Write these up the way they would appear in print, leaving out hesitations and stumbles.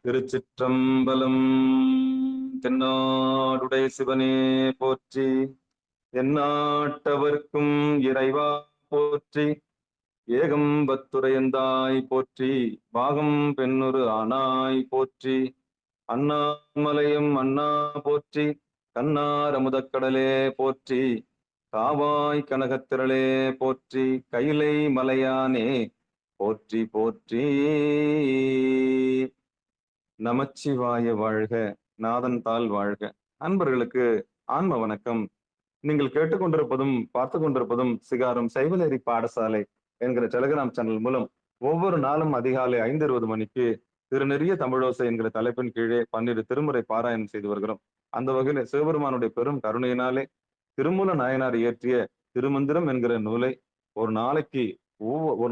திருச்சிற்றம்பலம். தென்னாடுடைய சிவனே போற்றி, எந்நாட்டவர்க்கும் இறைவா போற்றி, ஏகம்பத்துரையந்தாய் போற்றி, பாகம் பெண்ணுரு ஆனாய் போற்றி, அண்ணாமலையும் அண்ணா போற்றி, கண்ணார் அமுதக்கடலே போற்றி, காவாய் கனகத்திரளே போற்றி, கைலை மலையானே போற்றி போற்றி. நமச்சிவாய வாழ்க, நாதன் தாள் வாழ்க. அன்பர்களுக்கு ஆன்ம வணக்கம். நீங்கள் கேட்டுக்கொண்டிருப்பதும் பார்த்து கொண்டிருப்பதும் சிகாரம் சைவநெறி பாடசாலை என்கிற டெலிகிராம் சேனல் மூலம் ஒவ்வொரு நாளும் அதிகாலை 5:20 மணிக்கு திருநெறிய தமிழோசை என்கிற தலைப்பின் கீழே 12 திருமுறை பாராயணம் செய்து வருகிறோம். அந்த வகையில் சிவபெருமானுடைய பெரும் கருணையினாலே திருமூல நாயனார் இயற்றிய திருமந்திரம் என்கிற நூலை ஒரு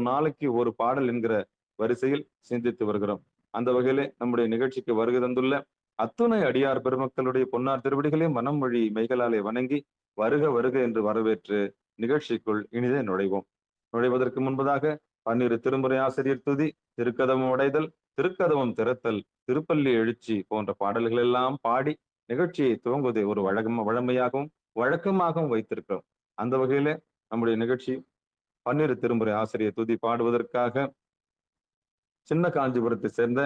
நாளைக்கு ஒரு பாடல் என்கிற வரிசையில் சிந்தித்து வருகிறோம். அந்த வகையிலே நம்முடைய நிகழ்ச்சிக்கு வருகை தந்துள்ள அத்துணை அடியார் பெருமக்களுடைய பொன்னார் திருவடிகளே மனம் மொழி மெய்களாலே வணங்கி வருக வருக என்று வரவேற்று நிகழ்ச்சிக்குள் இனிதே நுழைவோம். நுழைவதற்கு முன்பதாக 12 திருமுறை ஆசிரியர் துதி, திருக்கதவம் உடைதல், திருக்கதவம் திறத்தல், திருப்பள்ளி எழுச்சி போன்ற பாடல்கள் எல்லாம் பாடி நிகழ்ச்சியை துவங்குவதை ஒரு வழமையாகவும் வழக்கமாகவும் வைத்திருக்கிறோம். அந்த வகையில நம்முடைய நிகழ்ச்சி 12 திருமுறை ஆசிரியர் துதி பாடுவதற்காக சின்ன காஞ்சிபுரத்தை சேர்ந்த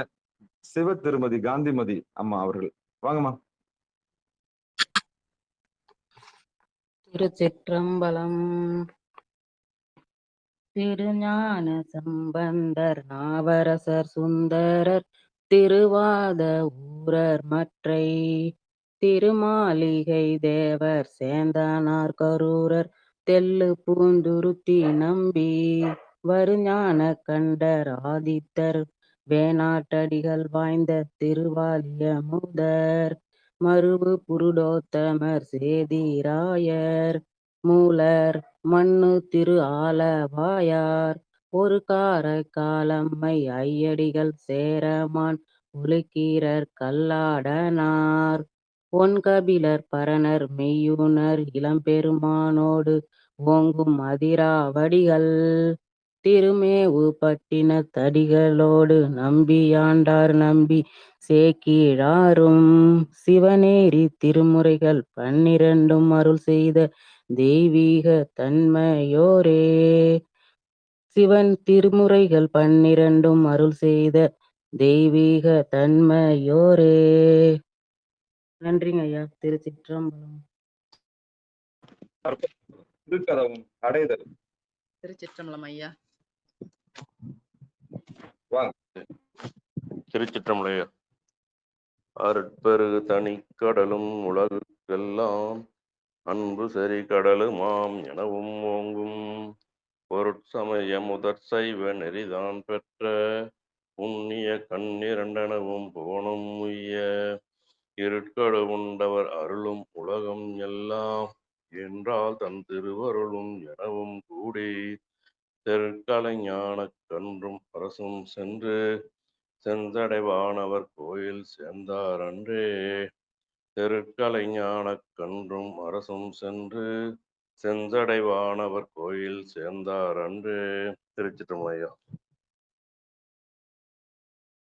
சிவ திருமதி காந்திமதி அம்மா அவர்கள். வாங்கம்மா. திருச்சிற்றம்பலம். திருஞான சம்பந்தர் நாவரசர் சுந்தரர் திருவாத ஊரர் மற்றை திருமாளிகை தேவர் சேந்தனார் கரூரர் தெல்லு பூந்துருத்தி நம்பி வருஞான கண்டர் ஆதித்தர் வேணாட்டடிகள் வாய்ந்த திருவாலிய முதர் மருவு புருடோத்தமர் சேதிராயர் மூலர் மண்ணு திரு ஆலவாயார் ஒரு கார காலம்மை ஐயடிகள் சேரமான் ஒழுக்கீரர் கல்லாடனார் பொன்கபிலர் பரணர் மெய்யுனர் இளம்பெருமானோடு ஓங்கும் அதிராவடிகள் திருமேவு பட்டின தடிகளோடு நம்பியாண்டார் நம்பி சேக்கீழாரும் சிவநேரி திருமுறைகள் 12 அருள் செய்த தெய்வீக தன்மையோரே. சிவன் திருமுறைகள் 12 அருள் செய்த தெய்வீக தன்மையோரே. நன்றிங்க ஐயா. திருச்சிற்றம்பலம். திருக்கதவம் அடைதல். திருச்சிற்றம்பலம் ஐயா. திருச்சிற்றம்பலம். அருட்பெரு தனி கடலும் உலகுக்கெல்லாம் அன்பு சரி கடலுமாம் எனவும் ஓங்கும் பொருட்சமய முதற் சைவ நெறிதான் பெற்ற புண்ணிய கண்ணிரண்டனவும் போனும் உய்ய இருட்கடு உண்டவர் அருளும் உலகம் எல்லாம் என்றால் தன் திருவருளும் எனவும் கூடி தெற்கலைஞான கன்றும் அரசும் சென்று செந்தடைவானவர் கோயில் சேர்ந்தார் அன்றே. தெற்கலைஞான கன்றும் அரசும் சென்று செந்தடைவானவர் கோயில் சேர்ந்தார் அன்றே. திருச்சிற்றம்பலம்.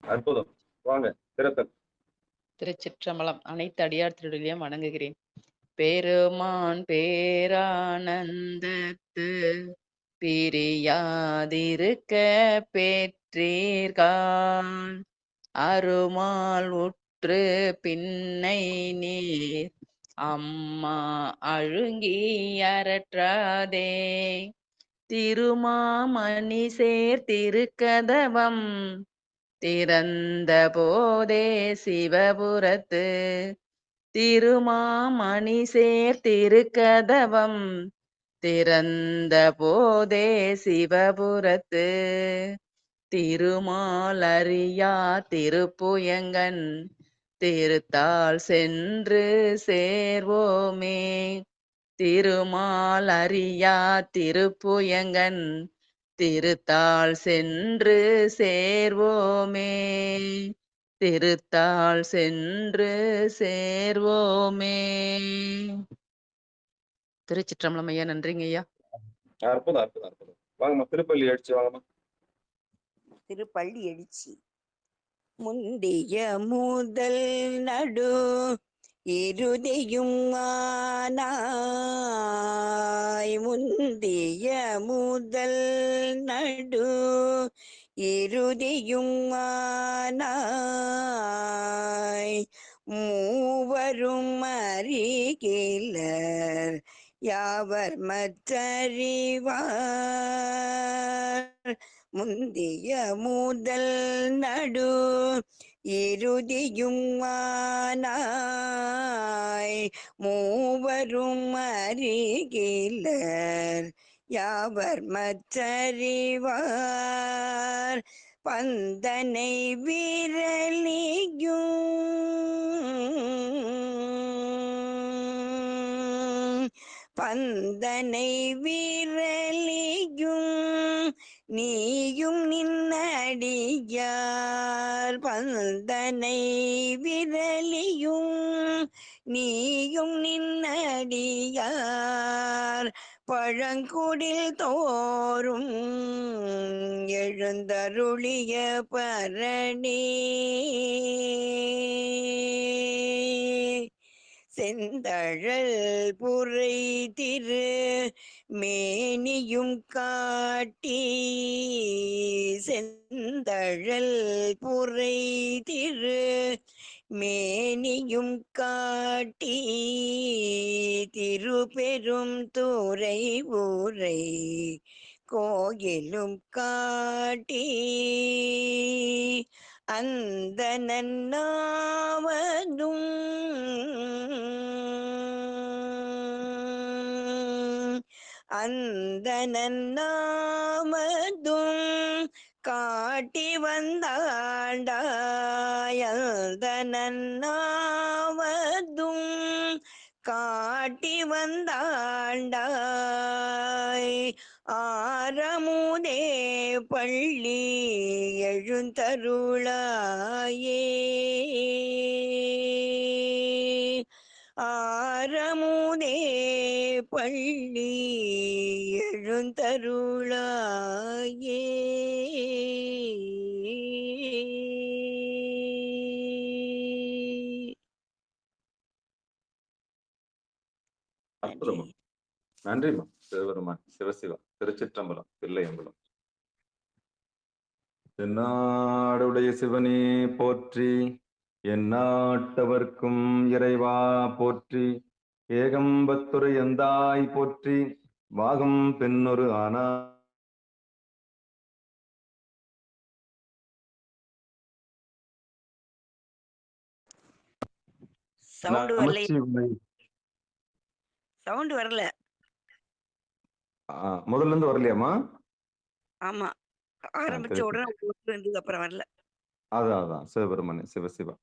அற்புதம். வாங்க. திறத்தல். திருச்சிற்றம்பலம். அனைத்து அடியார் திருடலையும் வணங்குகிறேன். பெருமான் பேரானந்தத்து பிரியாதிருக்க பெற்றீர்கான் அருமால் உற்று பின்னை நீர் அம்மா அழுங்கி அரற்றாதே திருமாமணி சேர் திருக்கதவம் திறந்த போதே சிவபுரத்து திருமாமணி சேர் திருக்கதவம் திறந்த போதே சிவபுரத்து திருமாலறியா திருப்புயங்கன் திருத்தாள் சென்று சேர்வோமே. திருமாலறியா திருப்புயங்கன் திருத்தாள் சென்று சேர்வோமே. திருத்தாள் சென்று சேர்வோமே. திருச்சிற்றம்பலம் ஐயா. நன்றிங்க ஐயா. அற்புதம் அற்புதம் அற்புதம். வாங்கம்மா. திருப்பள்ளி எழுச்சி. வாங்கம்மா. திருப்பள்ளி எழுச்சி. முந்திய முதல் நடு இறுதியும் ஆனாய். முந்திய முதல் நடு இறுதியும் ஆனாய். மூவரும் அறிகிலர் யாவர் மற்றறிவார். முந்திய முதல் நடு இறுதியும் ஆனாய். மூவரும் அறிகிலர் யாவர் மற்றறிவார். பந்தனை விரலியும் பந்தனை விரலியும் நீயும் நின்னடியார். பந்தனை விரலியும் நீயும் நின்னடியார். பழங்குடில் தோறும் எழுந்தருளிய பரணி செந்தழல் புரை திரு மேனியும் காட்டி. செந்தழல் புரை திரு மேனியும் காட்டி. திருப்பெரும் துறை ஊரை கோயிலும் காட்டி. அந்த நன்னாவதும் அந்த நன்னாமதும் காட்டி வந்தாண்டாய். அந்த நன்னாவதும் காட்டி வந்தாண்டாய். ஆரமுதே பள்ளி எழுந்தருளாயே. ஆரமுதே பள்ளி எழுந்தருளாயே. அற்புதமா, நன்றிமா. சிவபெருமான் சிவசிவா. திருச்சிற்றம்பலம், தில்லையம்பலம். தென்னாடுடைய சிவனே போற்றி, எந்நாட்டவர்க்கும் இறைவா போற்றி, ஏகம்பத்துரை எந்தாய் போற்றி, வாகம் பெண்ணொரு ஆனா சவுண்ட் வரல. நமச்சிவாய. சவுண்ட் வரல. முதல்ல இருந்து வரலையாமா? ஆமா, ஆரம்பிச்ச உடனே இருந்தது, அப்புறம் வரல. அதான் சிவபெருமானே சிவசிவா.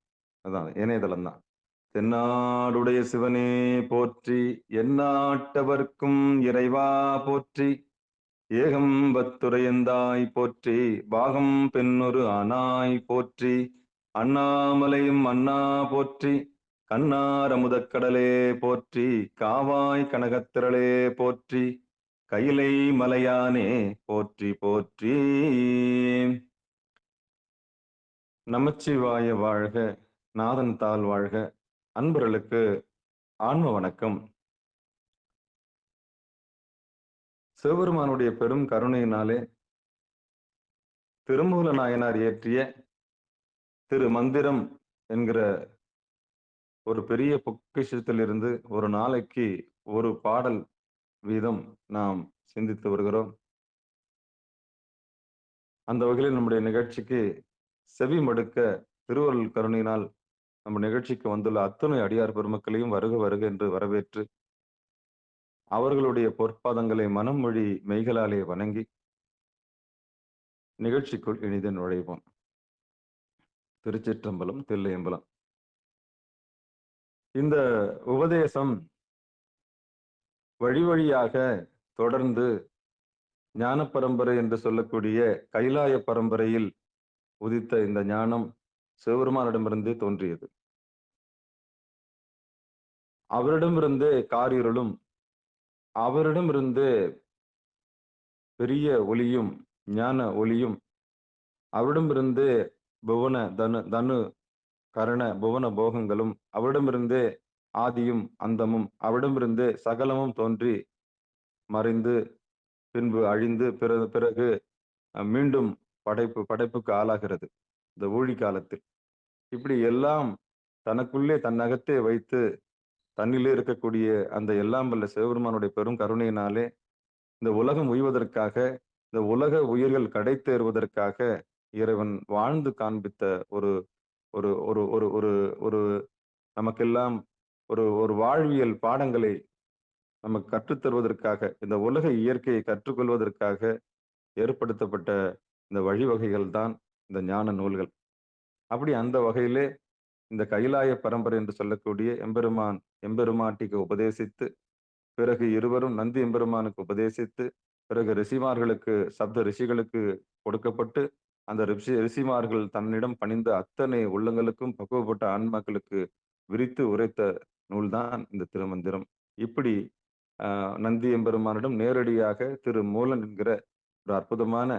அதான் இணையதளம் தான். தென்னாடுடைய சிவனே போற்றி, எந்நாட்டவர்க்கும் இறைவா போற்றி, ஏகம்பத்துரையந்தாய் போற்றி, பாகம் பெண்ணொரு ஆனாய் போற்றி, அண்ணாமலையும் அண்ணா போற்றி, கண்ணார் அமுதக்கடலே போற்றி, காவாய் கனகத்திரளே போற்றி, கைலை மலையானே போற்றி போற்றி. நமச்சிவாய வாழ்க, நாதன் தாள் வாழ்க. அன்பர்களுக்கு ஆன்ம வணக்கம். சிவபெருமானுடைய பெரும் கருணையினாலே திருமூல நாயனார் இயற்றிய திரு மந்திரம் என்கிற ஒரு பெரிய பொக்கிஷத்திலிருந்து ஒரு நாளைக்கு ஒரு பாடல் வீதம் நாம் சிந்தித்து வருகிறோம். அந்த வகையில் நம்முடைய நிகழ்ச்சிக்கு செவி மடுக்க திருவருள் கருணையினால் நம்ம நிகழ்ச்சிக்கு வந்துள்ள அத்தனை அடியார் பெருமக்களையும் வருக வருக என்று வரவேற்று அவர்களுடைய பொற்பாதங்களை மனம் மொழி மெய்களாலே வணங்கி நிகழ்ச்சிக்குள் இனிது நுழைவோம். திருச்சிற்றம்பலம், தில்லையம்பலம். இந்த உபதேசம் வழி வழியாக தொடர்ந்து ஞான பரம்பரை என்று சொல்லக்கூடிய கைலாய பரம்பரையில் உதித்த இந்த ஞானம் சிவபெருமானிடமிருந்து தோன்றியது. அவரிடமிருந்து காரிருளும், அவரிடமிருந்து பெரிய ஒளியும் ஞான ஒளியும், அவரிடமிருந்து புவன தனு கரண புவன போகங்களும் அவரிடமிருந்தே ஆதியும் அந்தமும் அவரிடமிருந்தே சகலமும் தோன்றி மறைந்து பின்பு அழிந்து பிறகு மீண்டும் படைப்புக்கு ஆளாகிறது இந்த ஊழி காலத்தில். இப்படி எல்லாம் தனக்குள்ளே தன்னகத்தே வைத்து தன்னிலே இருக்கக்கூடிய அந்த எல்லாம் வல்ல சிவபெருமானுடைய பெரும் கருணையினாலே இந்த உலகம் உய்வதற்காக, இந்த உலக உயிர்கள் கடை தேறுவதற்காக இறைவன் வாழ்ந்து காண்பித்த ஒரு ஒரு ஒரு ஒரு ஒரு ஒரு நமக்கெல்லாம் ஒரு வாழ்வியல் பாடங்களை நமக்கு கற்றுத்தருவதற்காக, இந்த உலக இயற்கையை கற்றுக்கொள்வதற்காக ஏற்படுத்தப்பட்ட இந்த வழிவகைகள் தான் இந்த ஞான நூல்கள். அப்படி அந்த வகையிலே இந்த கைலாய பரம்பரை என்று சொல்லக்கூடிய எம்பெருமாட்டிக்கு உபதேசித்து, பிறகு இருவரும் நந்தி எம்பெருமானுக்கு உபதேசித்து, பிறகு ரிஷிமார்களுக்கு சப்த ரிஷிகளுக்கு கொடுக்கப்பட்டு, அந்த ரிஷிமார்கள் தன்னிடம் பணிந்த அத்தனை உள்ளங்களுக்கும் பக்குவப்பட்ட ஆன்மாக்களுக்கு விரித்து உரைத்த நூல்தான் இந்த திருமந்திரம். இப்படி நந்தி எம்பெருமானிடம் நேரடியாக திரு மூலன் என்கிற ஒரு அற்புதமான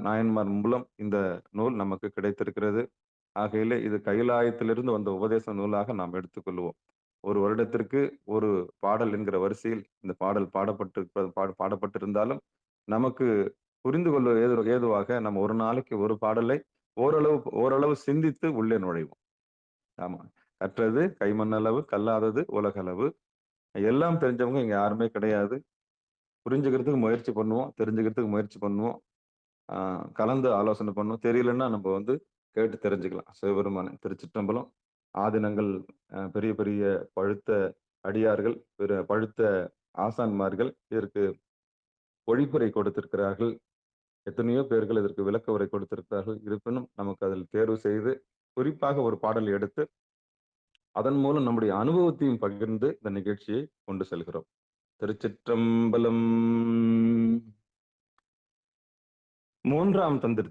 நாயன்மார் மூலம் இந்த நூல் நமக்கு கிடைத்திருக்கிறது. ஆகையிலே இது கைலாயத்திலிருந்து வந்த உபதேச நூலாக நாம் எடுத்துக்கொள்வோம். ஒரு வருடத்திற்கு ஒரு பாடல் என்கிற வரிசையில் இந்த பாடல் பாடப்பட்டிருந்தாலும் நமக்கு புரிந்து கொள்ள ஏதுவாக நம்ம ஒரு நாளைக்கு ஒரு பாடலை ஓரளவு சிந்தித்து உள்ளே நுழைவோம். ஆமா, கற்றது கைமண்ணளவு, கல்லாதது உலகளவு. எல்லாம் தெரிஞ்சவங்க இங்க யாருமே கிடையாது. புரிஞ்சுக்கிறதுக்கு முயற்சி பண்ணுவோம், தெரிஞ்சுக்கிறதுக்கு முயற்சி பண்ணுவோம், கலந்து ஆலோசனை பண்ணுவோம். தெரியலன்னா நம்ம கேட்டு தெரிஞ்சுக்கலாம். சிவபெருமான திருச்சிற்றம்பலம். ஆதினங்கள், பெரிய பெரிய பழுத்த அடியார்கள், பழுத்த ஆசான்மார்கள் இதற்கு ஒழிப்புரை கொடுத்திருக்கிறார்கள். எத்தனையோ பேர்கள் இதற்கு விளக்க உரை கொடுத்திருக்கிறார்கள். இருப்பினும் நமக்கு அதில் தேர்வு செய்து குறிப்பாக ஒரு பாடல் எடுத்து அதன் மூலம் நம்முடைய அனுபவத்தையும் பகிர்ந்து இந்த நிகழ்ச்சியை கொண்டு செல்கிறோம். திருச்சிற்றம்பலம்.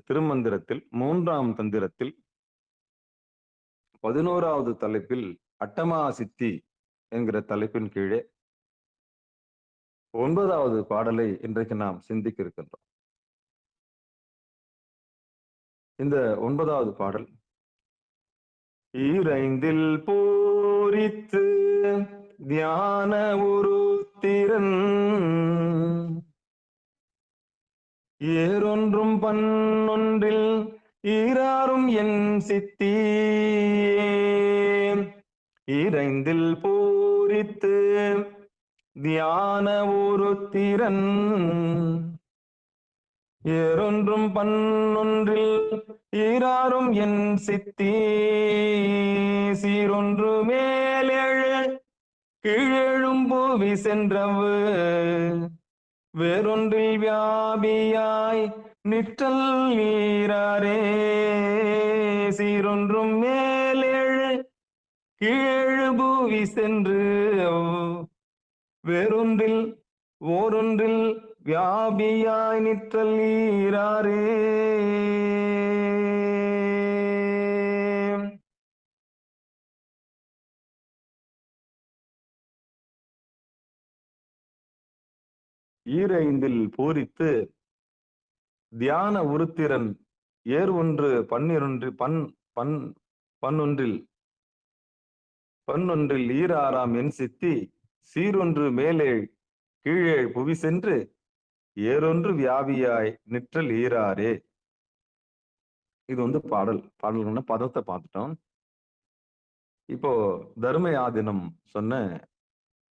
திருமந்திரத்தில் 3ஆம் தந்திரத்தில் 11வது தலைப்பில் அட்டமா சித்தி என்கிற தலைப்பின் கீழே 9வது பாடலை இன்றைக்கு நாம் சிந்திக்க இருக்கின்றோம். இந்த 9வது பாடல் ஈரைந்தில் பூரித்து தியான உருத்திரன் ஏறொன்றும் பன்னொன்றில் ஈராறும் என் சித்தி ஈரைந்தில் பூரித்து தியான உருத்திரன் ஏறொன்றும் பன்னொன்றில் ஈராறும் என் சித்தி சீரொன்று மேலெழு கீழெழும் பூவி சென்றவு வேறொன்றில் வியாபியாய் நிற்றல் நீராரே சீரொன்றும் மேலெழு கீழெழு பூவி சென்று வேறொன்றில் ஓரொன்றில் வியாபியாய் நிற்றல் நீராரே. ஈரைந்தில் பூரித்து தியான உருத்திரன் ஏர் ஒன்று பன்னொன்றில் ஈராறாம் என் சித்தி சீரொன்று மேலே கீழே புவி சென்று ஏறொன்று வியாபியாய் நிற்றல் ஈராரே. இது பாடல்கள்னா பதத்தை பார்த்துட்டோம். இப்போ தர்மயாதினம் சொன்ன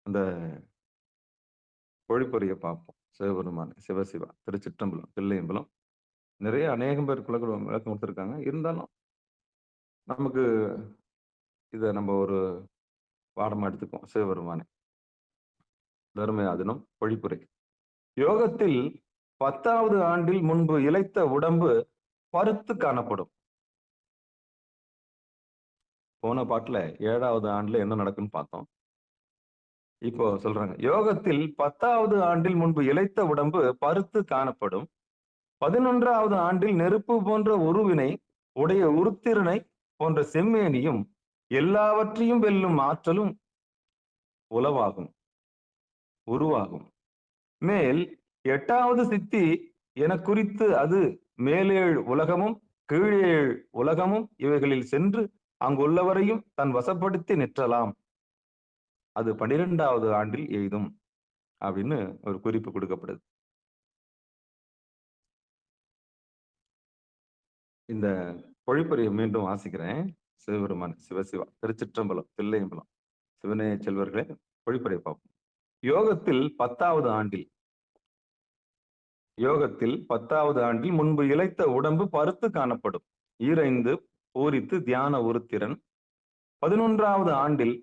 அந்த பொழிப்புரையை பார்ப்போம். சிவபெருமான் சிவசிவா திருச்சிற்றம்பலம் தில்லையம்பலம் நிறைய அநேகம் பேர் விளக்கம் கொடுத்துருக்காங்க. இருந்தாலும் நமக்கு இதை நம்ம ஒரு பாடமா எடுத்துக்குவோம். சிவபெருமானை தர்மயாதினம் பொழிப்புரை. யோகத்தில் 10வது ஆண்டில் முன்பு இழைத்த உடம்பு பருத்து காணப்படும். போன பாட்டுல 7வது ஆண்டுல என்ன நடக்குன்னு பார்த்தோம். இப்போ சொல்றாங்க, யோகத்தில் 10வது ஆண்டில் முன்பு இழைத்த உடம்பு பருத்து காணப்படும். 11வது ஆண்டில் நெருப்பு போன்ற உருவினை உடைய உருத்திரனை போன்ற செம்மேனியும் எல்லாவற்றையும் வெல்லும் ஆற்றலும் உருவாகும். மேல் 8வது சித்தி என குறித்து அது மேலேழு உலகமும் கீழே உலகமும் இவைகளில் சென்று அங்குள்ளவரையும் தன் வசப்படுத்தி நிற்றலாம். அது 12வது ஆண்டில் எய்தும் அப்படின்னு ஒரு குறிப்பு கொடுக்கப்படுது. இந்த பொழிப்புரையை மீண்டும் வாசிக்கிறேன். சிவபெருமான் சிவசிவா திருச்சிற்றம்பலம் தில்லையம்பலம் சிவனேய செல்வர்களே, பொழிப்புரை பார்ப்போம். யோகத்தில் 10வது ஆண்டில் முன்பு இளைத்த உடம்பு பருத்து காணப்படும். ஈரைந்து பூரித்து தியான உருத்திரன். 11வது ஆண்டில்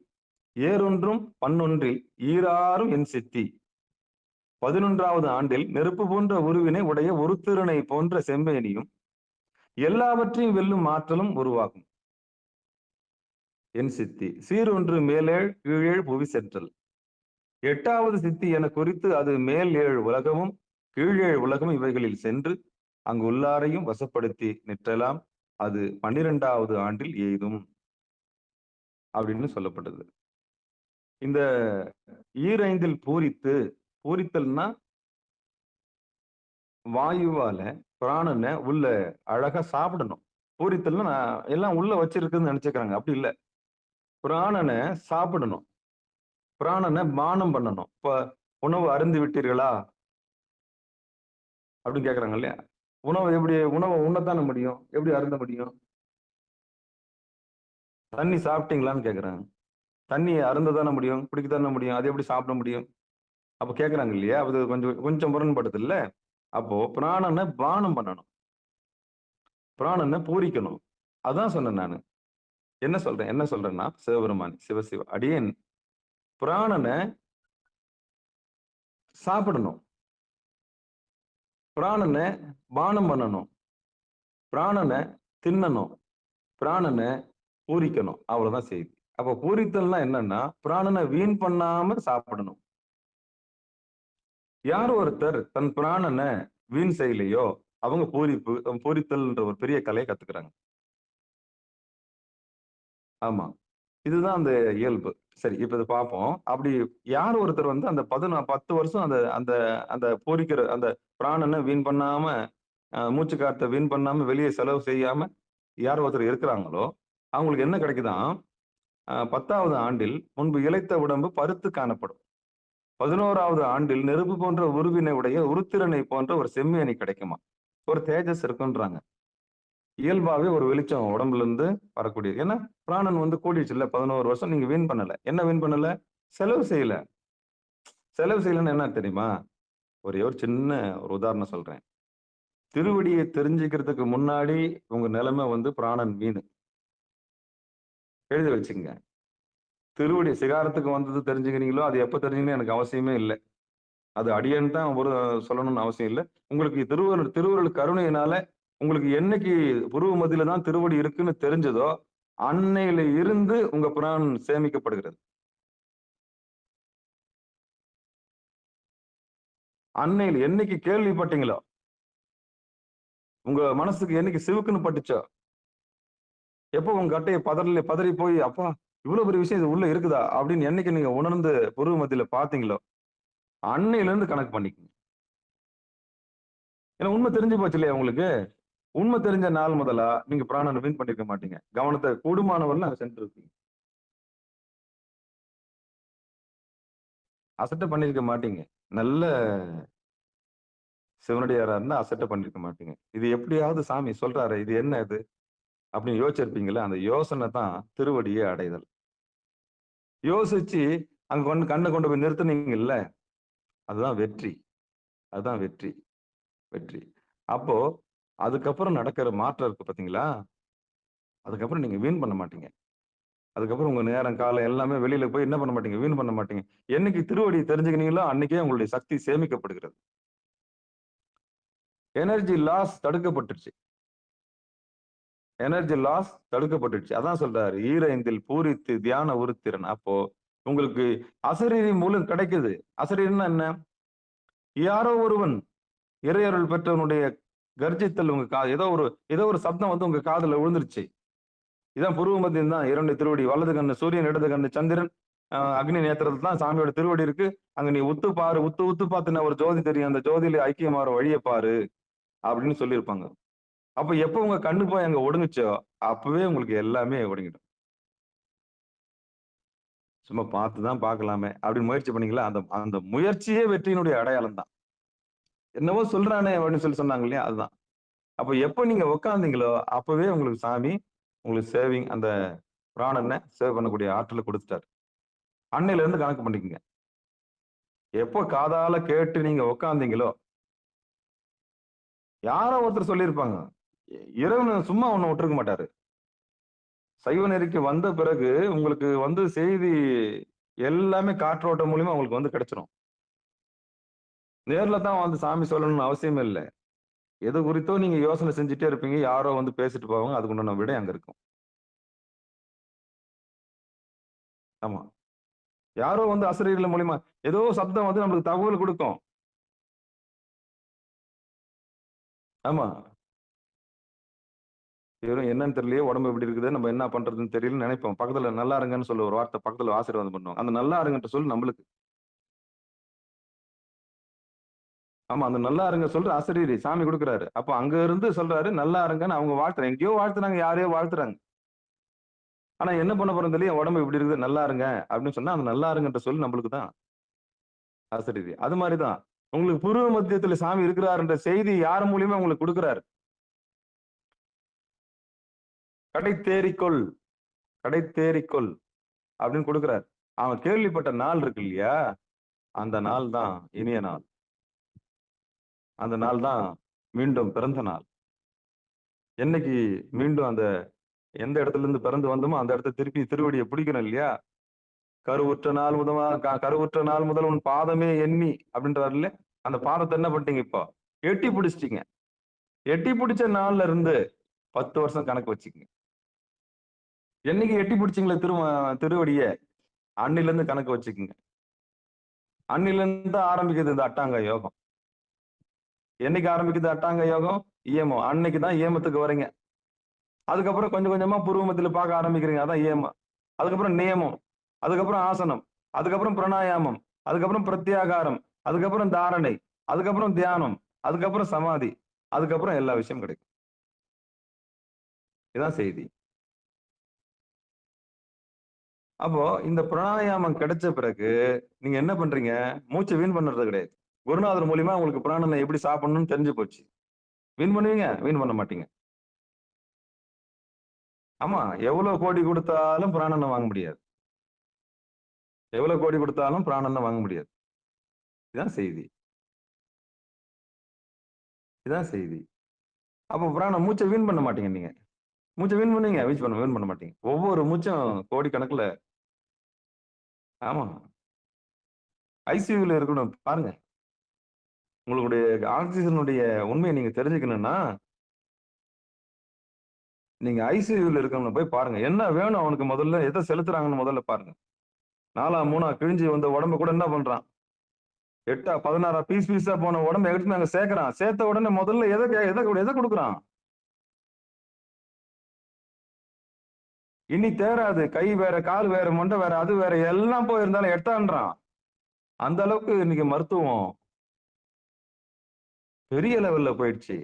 ஏறொன்றும் பன்னொன்றில் ஈராறும் என் சித்தி. 11வது ஆண்டில் நெருப்பு போன்ற உருவினை உடைய உருத்திரனை போன்ற செம்மேனியும் எல்லாவற்றையும் வெல்லும் ஆற்றலும் உருவாகும். என் சித்தி சீரொன்று மேலேழ் கீழேழ் புவி சென்றல். 8வது சித்தி என குறித்து அது மேல் 7 உலகமும் கீழேழ் உலகமும் இவைகளில் சென்று அங்கு உள்ளாரையும் வசப்படுத்தி நிற்றலாம். அது 12வது ஆண்டில் எய்தும் அப்படின்னு சொல்லப்பட்டது. இந்த ஈரைந்தில் பூரித்தல்னா வாயுவால பிராணனை உள்ள அழகா சாப்பிடணும். பூரித்தல்னா எல்லாம் உள்ள வச்சிருக்குன்னு நினைச்சுக்கிறாங்க. அப்படி இல்லை. பிராணனை சாப்பிடணும், பிராணனை பானம் பண்ணணும். இப்ப உணவு அருந்து விட்டீர்களா அப்படின்னு கேக்குறாங்க இல்லையா? உணவை உண்ணத்தானே முடியும், எப்படி அருந்த முடியும்? தண்ணி சாப்பிட்டீங்களான்னு கேக்குறாங்க. தண்ணியை அருந்ததானே முடியும், குடிக்கத்தானே முடியும், அது எப்படி சாப்பிட முடியும்? அப்ப கேக்குறாங்க இல்லையா? அது கொஞ்சம் முரண்படுது இல்ல? அப்போ பிராணனை பானம் பண்ணணும், பிராணனை பூரிக்கணும். அதான் சொன்னேன் நானு. என்ன சொல்றேன்னா, சிவபெருமான் சிவசிவ அடியேன் பிராணனை சாப்பிடணும், பிராணனை பானம் பண்ணணும், பிராணனை தின்னணும், பிராணனை பூரிக்கணும். அவ்வளவுதான் செய்தி. அப்ப பூரித்தல்னா என்னன்னா, பிராணனை வீண் பண்ணாம சாப்பிடணும். யார் ஒருத்தர் தன் பிராணனை வீண் செய்யலையோ அவங்க பூரித்தல்ன்ற ஒரு பெரிய கலையை கத்துக்கிறாங்க. ஆமா, இதுதான் அந்த இயல்பு. சரி, இப்ப இதை பார்ப்போம். அப்படி யார் ஒருத்தர் வந்து அந்த 10 வருஷம் அந்த அந்த அந்த பூரிக்கிற அந்த பிராணனை வீண் பண்ணாம, மூச்சு காத்த வீண் பண்ணாம, வெளியே செலவு செய்யாம யார் ஒருத்தர் இருக்கிறாங்களோ அவங்களுக்கு என்ன கிடைக்குதான்? 10வது ஆண்டில் முன்பு இளைத்த உடம்பு பருத்து காணப்படும். 11வது ஆண்டில் நெருப்பு போன்ற உருவினை உடைய உருத்திரனை போன்ற ஒரு செம்மேனி கிடைக்குமா, ஒரு தேஜஸ் இருக்குன்றாங்க. இயல்பாவே ஒரு வெளிச்சம் உடம்புல இருந்து வரக்கூடியது. ஏன்னா பிராணன் வந்து கூடிடுச்சு இல்ல, 11 வருஷம் நீங்க வீண் பண்ணல. என்ன வீண் பண்ணல? செலவு செய்யல. செலவு செய்யலன்னு என்ன தெரியுமா? ஒரே ஒரு சின்ன ஒரு உதாரணம் சொல்றேன். திருவடியை தெரிஞ்சுக்கிறதுக்கு முன்னாடி உங்க நிலைமை வந்து பிராணன் வீணு. எழுதி வச்சுங்க. திருவடி சிகாரத்துக்கு வந்தது தெரிஞ்சுக்கிறீங்களோ, அது எப்ப தெரிஞ்சுக்கணும் எனக்கு அவசியமே இல்லை. அது அடியேன் தான் ஒரு சொல்லணும்னு அவசியம் இல்லை. உங்களுக்கு திருவருள் கருணையினால உங்களுக்கு என்னைக்கு புருவ மத்தியில தான் திருவடி இருக்குன்னு தெரிஞ்சதோ அன்னையில இருந்து உங்க பிராணன் சேமிக்கப்படுகிறது. அன்னையில் என்னைக்கு கேள்விப்பட்டீங்களோ, உங்க மனசுக்கு என்னைக்கு சிவுக்குன்னு பட்டுச்சோ, எப்போ உங்க கட்டையை பதறி போய் அப்பா இவ்வளவு பெரிய விஷயம் இது உள்ள இருக்குதா அப்படின்னு என்னைக்கு நீங்க உணர்ந்து புருவ மத்தியில பாத்தீங்களோ அன்னையில இருந்து கணக்கு பண்ணிக்கங்க. ஏன்னா உண்மை தெரிஞ்சு போச்சு இல்லையா உங்களுக்கு? உண்மை தெரிஞ்ச நாள் முதலா நீங்க பிராணனை வீண் பண்ணிருக்க மாட்டீங்க. கவனத்தை கூடுமானவர்கள் அதை சென்று இருப்பீங்க. அசட்டை பண்ணிருக்க மாட்டீங்க. நல்ல சிவனடியாரா இருந்தா அசட்டை பண்ணிருக்க மாட்டீங்க. இது எப்படியாவது சாமி சொல்றாரு, இது என்ன இது அப்படின்னு யோசிச்சிருப்பீங்களா? அந்த யோசனை தான் திருவடியை அடைதல். யோசிச்சு அங்க கண்ணை கொண்டு போய் நிறுத்துனீங்கல்ல, அதுதான் வெற்றி. அதுதான் வெற்றி. அப்போ அதுக்கப்புறம் நடக்கிற மாற்றம் இருக்கு பாத்தீங்களா? அதுக்கப்புறம் நீங்க வீண் பண்ண மாட்டீங்க. அதுக்கப்புறம் உங்க நேரம் காலம் எல்லாமே வெளியில போய் என்ன பண்ண மாட்டீங்க, வீண் பண்ண மாட்டீங்க. என்னைக்கு திருவடியை தெரிஞ்சுக்கிறீங்களோ அன்னைக்கே உங்களுடைய சக்தி சேமிக்கப்படுகிறது. எனர்ஜி லாஸ் தடுக்கப்பட்டுருச்சு. அதான் சொல்றாரு, ஈரைந்தில் பூரித்து தியான உருத்திரன். அப்போ உங்களுக்கு அசரீரி மூலம் கிடைக்குது. அசரீரின்னா என்ன? யாரோ ஒருவன் இறையருள் பெற்றவனுடைய கர்ஜித்தல் உங்க ஏதோ ஒரு சப்தம் வந்து உங்க காதுல விழுந்துருச்சு. இதான் புருவ மத்தியம் தான் 2 திருவடி. வலது கண்ணு சூரியன், இடது கண்ணு சந்திரன், அக்னி நேத்திரத்துல தான் சாமியோட திருவடி இருக்கு. அங்க நீ உத்து பாரு, உத்து பார்த்துனா ஒரு ஜோதி தெரியும். அந்த ஜோதியில ஐக்கியமாற வழியை பாரு அப்படின்னு சொல்லியிருப்பாங்க. அப்ப எப்ப உங்க கண்ணு போய் அங்க ஒடுங்குச்சோ அப்பவே உங்களுக்கு எல்லாமே ஒடுங்கிடும். சும்மா பார்த்துதான் பார்க்கலாமே அப்படின்னு முயற்சி பண்ணீங்களா, அந்த அந்த முயற்சியே வெற்றியினுடைய அடையாளம் தான். என்னவோ சொல்றானே அப்படின்னு சொன்னாங்க இல்லையா, அதுதான். அப்ப எப்ப நீங்க உட்கார்ந்தீங்களோ அப்பவே உங்களுக்கு சாமி உங்களுக்கு சேவிங் அந்த பிராணனை சேவ் பண்ணக்கூடிய ஆற்றலை கொடுத்துட்டாரு. அன்னையில இருந்து கணக்கு பண்ணிக்கங்க. எப்போ காதால கேட்டு நீங்க உட்கார்ந்தீங்களோ, யாரோ ஒருத்தர் சொல்லியிருப்பாங்க. இறைவன் சும்மா ஒண்ணு விட்டுருக்க மாட்டாரு. சைவ நெறிக்கு வந்த பிறகு உங்களுக்கு வந்து செய்தி எல்லாமே காற்றோட்டம் மூலியமா உங்களுக்கு வந்து கிடைச்சிரும். நேர்ல தான் வந்து சாமி சொல்லணும்னு அவசியமே இல்ல. எது குறித்தோ நீங்க யோசனை செஞ்சுட்டே இருப்பீங்க. யாரோ வந்து பேசிட்டு போவாங்க. அதுக்கு உண்டான விடை அங்க இருக்கும். ஆமா. யாரோ வந்து அசரீரில மூலியமா ஏதோ சப்தம் வந்து நம்மளுக்கு தகவல் கொடுக்கும். ஆமா. வெறும் என்னன்னு தெரியலையே, உடம்பு எப்படி இருக்குது, நம்ம என்ன பண்றதுன்னு தெரியலன்னு நினைப்போம். பக்கத்துல நல்லா இருங்கன்னு சொல்லி ஒரு வார்த்தை பக்கத்துல ஆசீர்வாதம் பண்ணுவாங்க. அந்த நல்லா இருங்கன்ற சொல் நம்மளுக்கு. ஆமா, அந்த நல்லா இருங்க சொல்ற அசரீரி சாமி கொடுக்குறாரு. அப்ப அங்க இருந்து சொல்றாரு நல்லா இருங்கன்னு அவங்க வாழ்த்துறாங்க. எங்கேயோ வாழ்த்துறாங்க, யாரையோ வாழ்த்துறாங்க. ஆனா என்ன பண்ண போறோம் தெரியல, என் உடம்பு இப்படி இருக்குது நல்லா இருங்க அப்படின்னு சொன்னா அந்த நல்லா இருங்கன்ற சொல் நம்மளுக்கு தான் அசரீரி. அது மாதிரிதான் உங்களுக்கு பூர்வ மத்தியத்துல சாமி இருக்கிறாருன்ற செய்தி யார் மூலியமா உங்களுக்கு கொடுக்குறாரு. கடை தேறிக்கொள், கடை தேறிக்கொள் அப்படின்னு கொடுக்குறாரு. அவன் கேள்விப்பட்ட நாள் இருக்கு இல்லையா, அந்த நாள் தான் இனிய நாள். அந்த நாள் தான் மீண்டும் பிறந்த நாள். என்னைக்கு மீண்டும் அந்த எந்த இடத்துல இருந்து பிறந்து வந்தோமோ அந்த இடத்த திருப்பி திருவடியை பிடிக்கணும் இல்லையா. கருவுற்ற நாள் முதல் உன் பாதமே எண்ணி அப்படின்றாருல்ல. அந்த பாதத்தை என்ன பண்ணிட்டீங்க இப்போ எட்டி பிடிச்சிட்டீங்க. எட்டி பிடிச்ச நாள்ல இருந்து 10 வருஷம் கணக்கு வச்சுக்கங்க. என்னைக்கு எட்டி பிடிச்சிங்களே திருவடிய அன்னில இருந்து கணக்கு வச்சுக்கோங்க. அன்னில இருந்து தான் ஆரம்பிக்குது இந்த அட்டாங்க யோகம். என்னைக்கு ஆரம்பிக்குது அட்டாங்க யோகம்? ஏமம். அன்னைக்கு தான் ஏமத்துக்கு வரீங்க. அதுக்கப்புறம் கொஞ்சம் கொஞ்சமா புருவமத்தில பார்க்க ஆரம்பிக்கிறீங்க. அதான் ஏமம். அதுக்கப்புறம் நியமம், அதுக்கப்புறம் ஆசனம், அதுக்கப்புறம் பிராணாயாமம், அதுக்கப்புறம் பிரத்யாகாரம், அதுக்கப்புறம் தாரணை, அதுக்கப்புறம் தியானம், அதுக்கப்புறம் சமாதி, அதுக்கப்புறம் எல்லா விஷயம் கிடைக்கும். இதான் செய்தி. அப்போ இந்த பிராணாயாமம் கிடைச்ச பிறகு நீங்க என்ன பண்றீங்க? மூச்சை வீண் பண்றது கிடையாது. குருநாதர் மூலியமா உங்களுக்கு பிராணனை எப்படி சாப்பிடணும்னு தெரிஞ்சு போச்சு. வீண் பண்ணுவீங்க? வீண் பண்ண மாட்டீங்க. ஆமா, எவ்வளவு கோடி கொடுத்தாலும் பிராணனை வாங்க முடியாது. எவ்வளவு கோடி கொடுத்தாலும் பிராணனை வாங்க முடியாது. இதான் செய்தி. இதான் செய்தி. அப்ப பிராணம் மூச்சை வீண் பண்ண மாட்டீங்க நீங்க. மூச்சை வீண் பண்ணுவீங்க? வீண் பண்ண மாட்டீங்க. ஒவ்வொரு மூச்சும் கோடி கணக்குல. ஆமா. ஐசியூல இருக்கணும் பாருங்க. உங்களுடைய ஆக்சிஜனுடைய உண்மையை நீங்க தெரிஞ்சுக்கணும்னா நீங்க ஐசியூல இருக்கவங்க போய் பாருங்க. என்ன வேணும் அவனுக்கு, முதல்ல எதை செலுத்துறாங்கன்னு முதல்ல பாருங்க. 4 3 கிழிஞ்சு வந்த உடம்பு கூட என்ன பண்றான்? 8 16 பீஸா போன உடம்பு எடுத்து அங்க சேர்க்கிறான். சேர்த்த உடனே முதல்ல எதை கொடுக்குறான்? இனி தேராது. கை வேற, கால் வேற, மண்டை வேற, அது வேற எல்லாம் போயிருந்தாலும் எட்டான்றான். அந்த அளவுக்கு இன்னைக்கு மருத்துவம் பெரிய லெவல்ல போயிடுச்சு.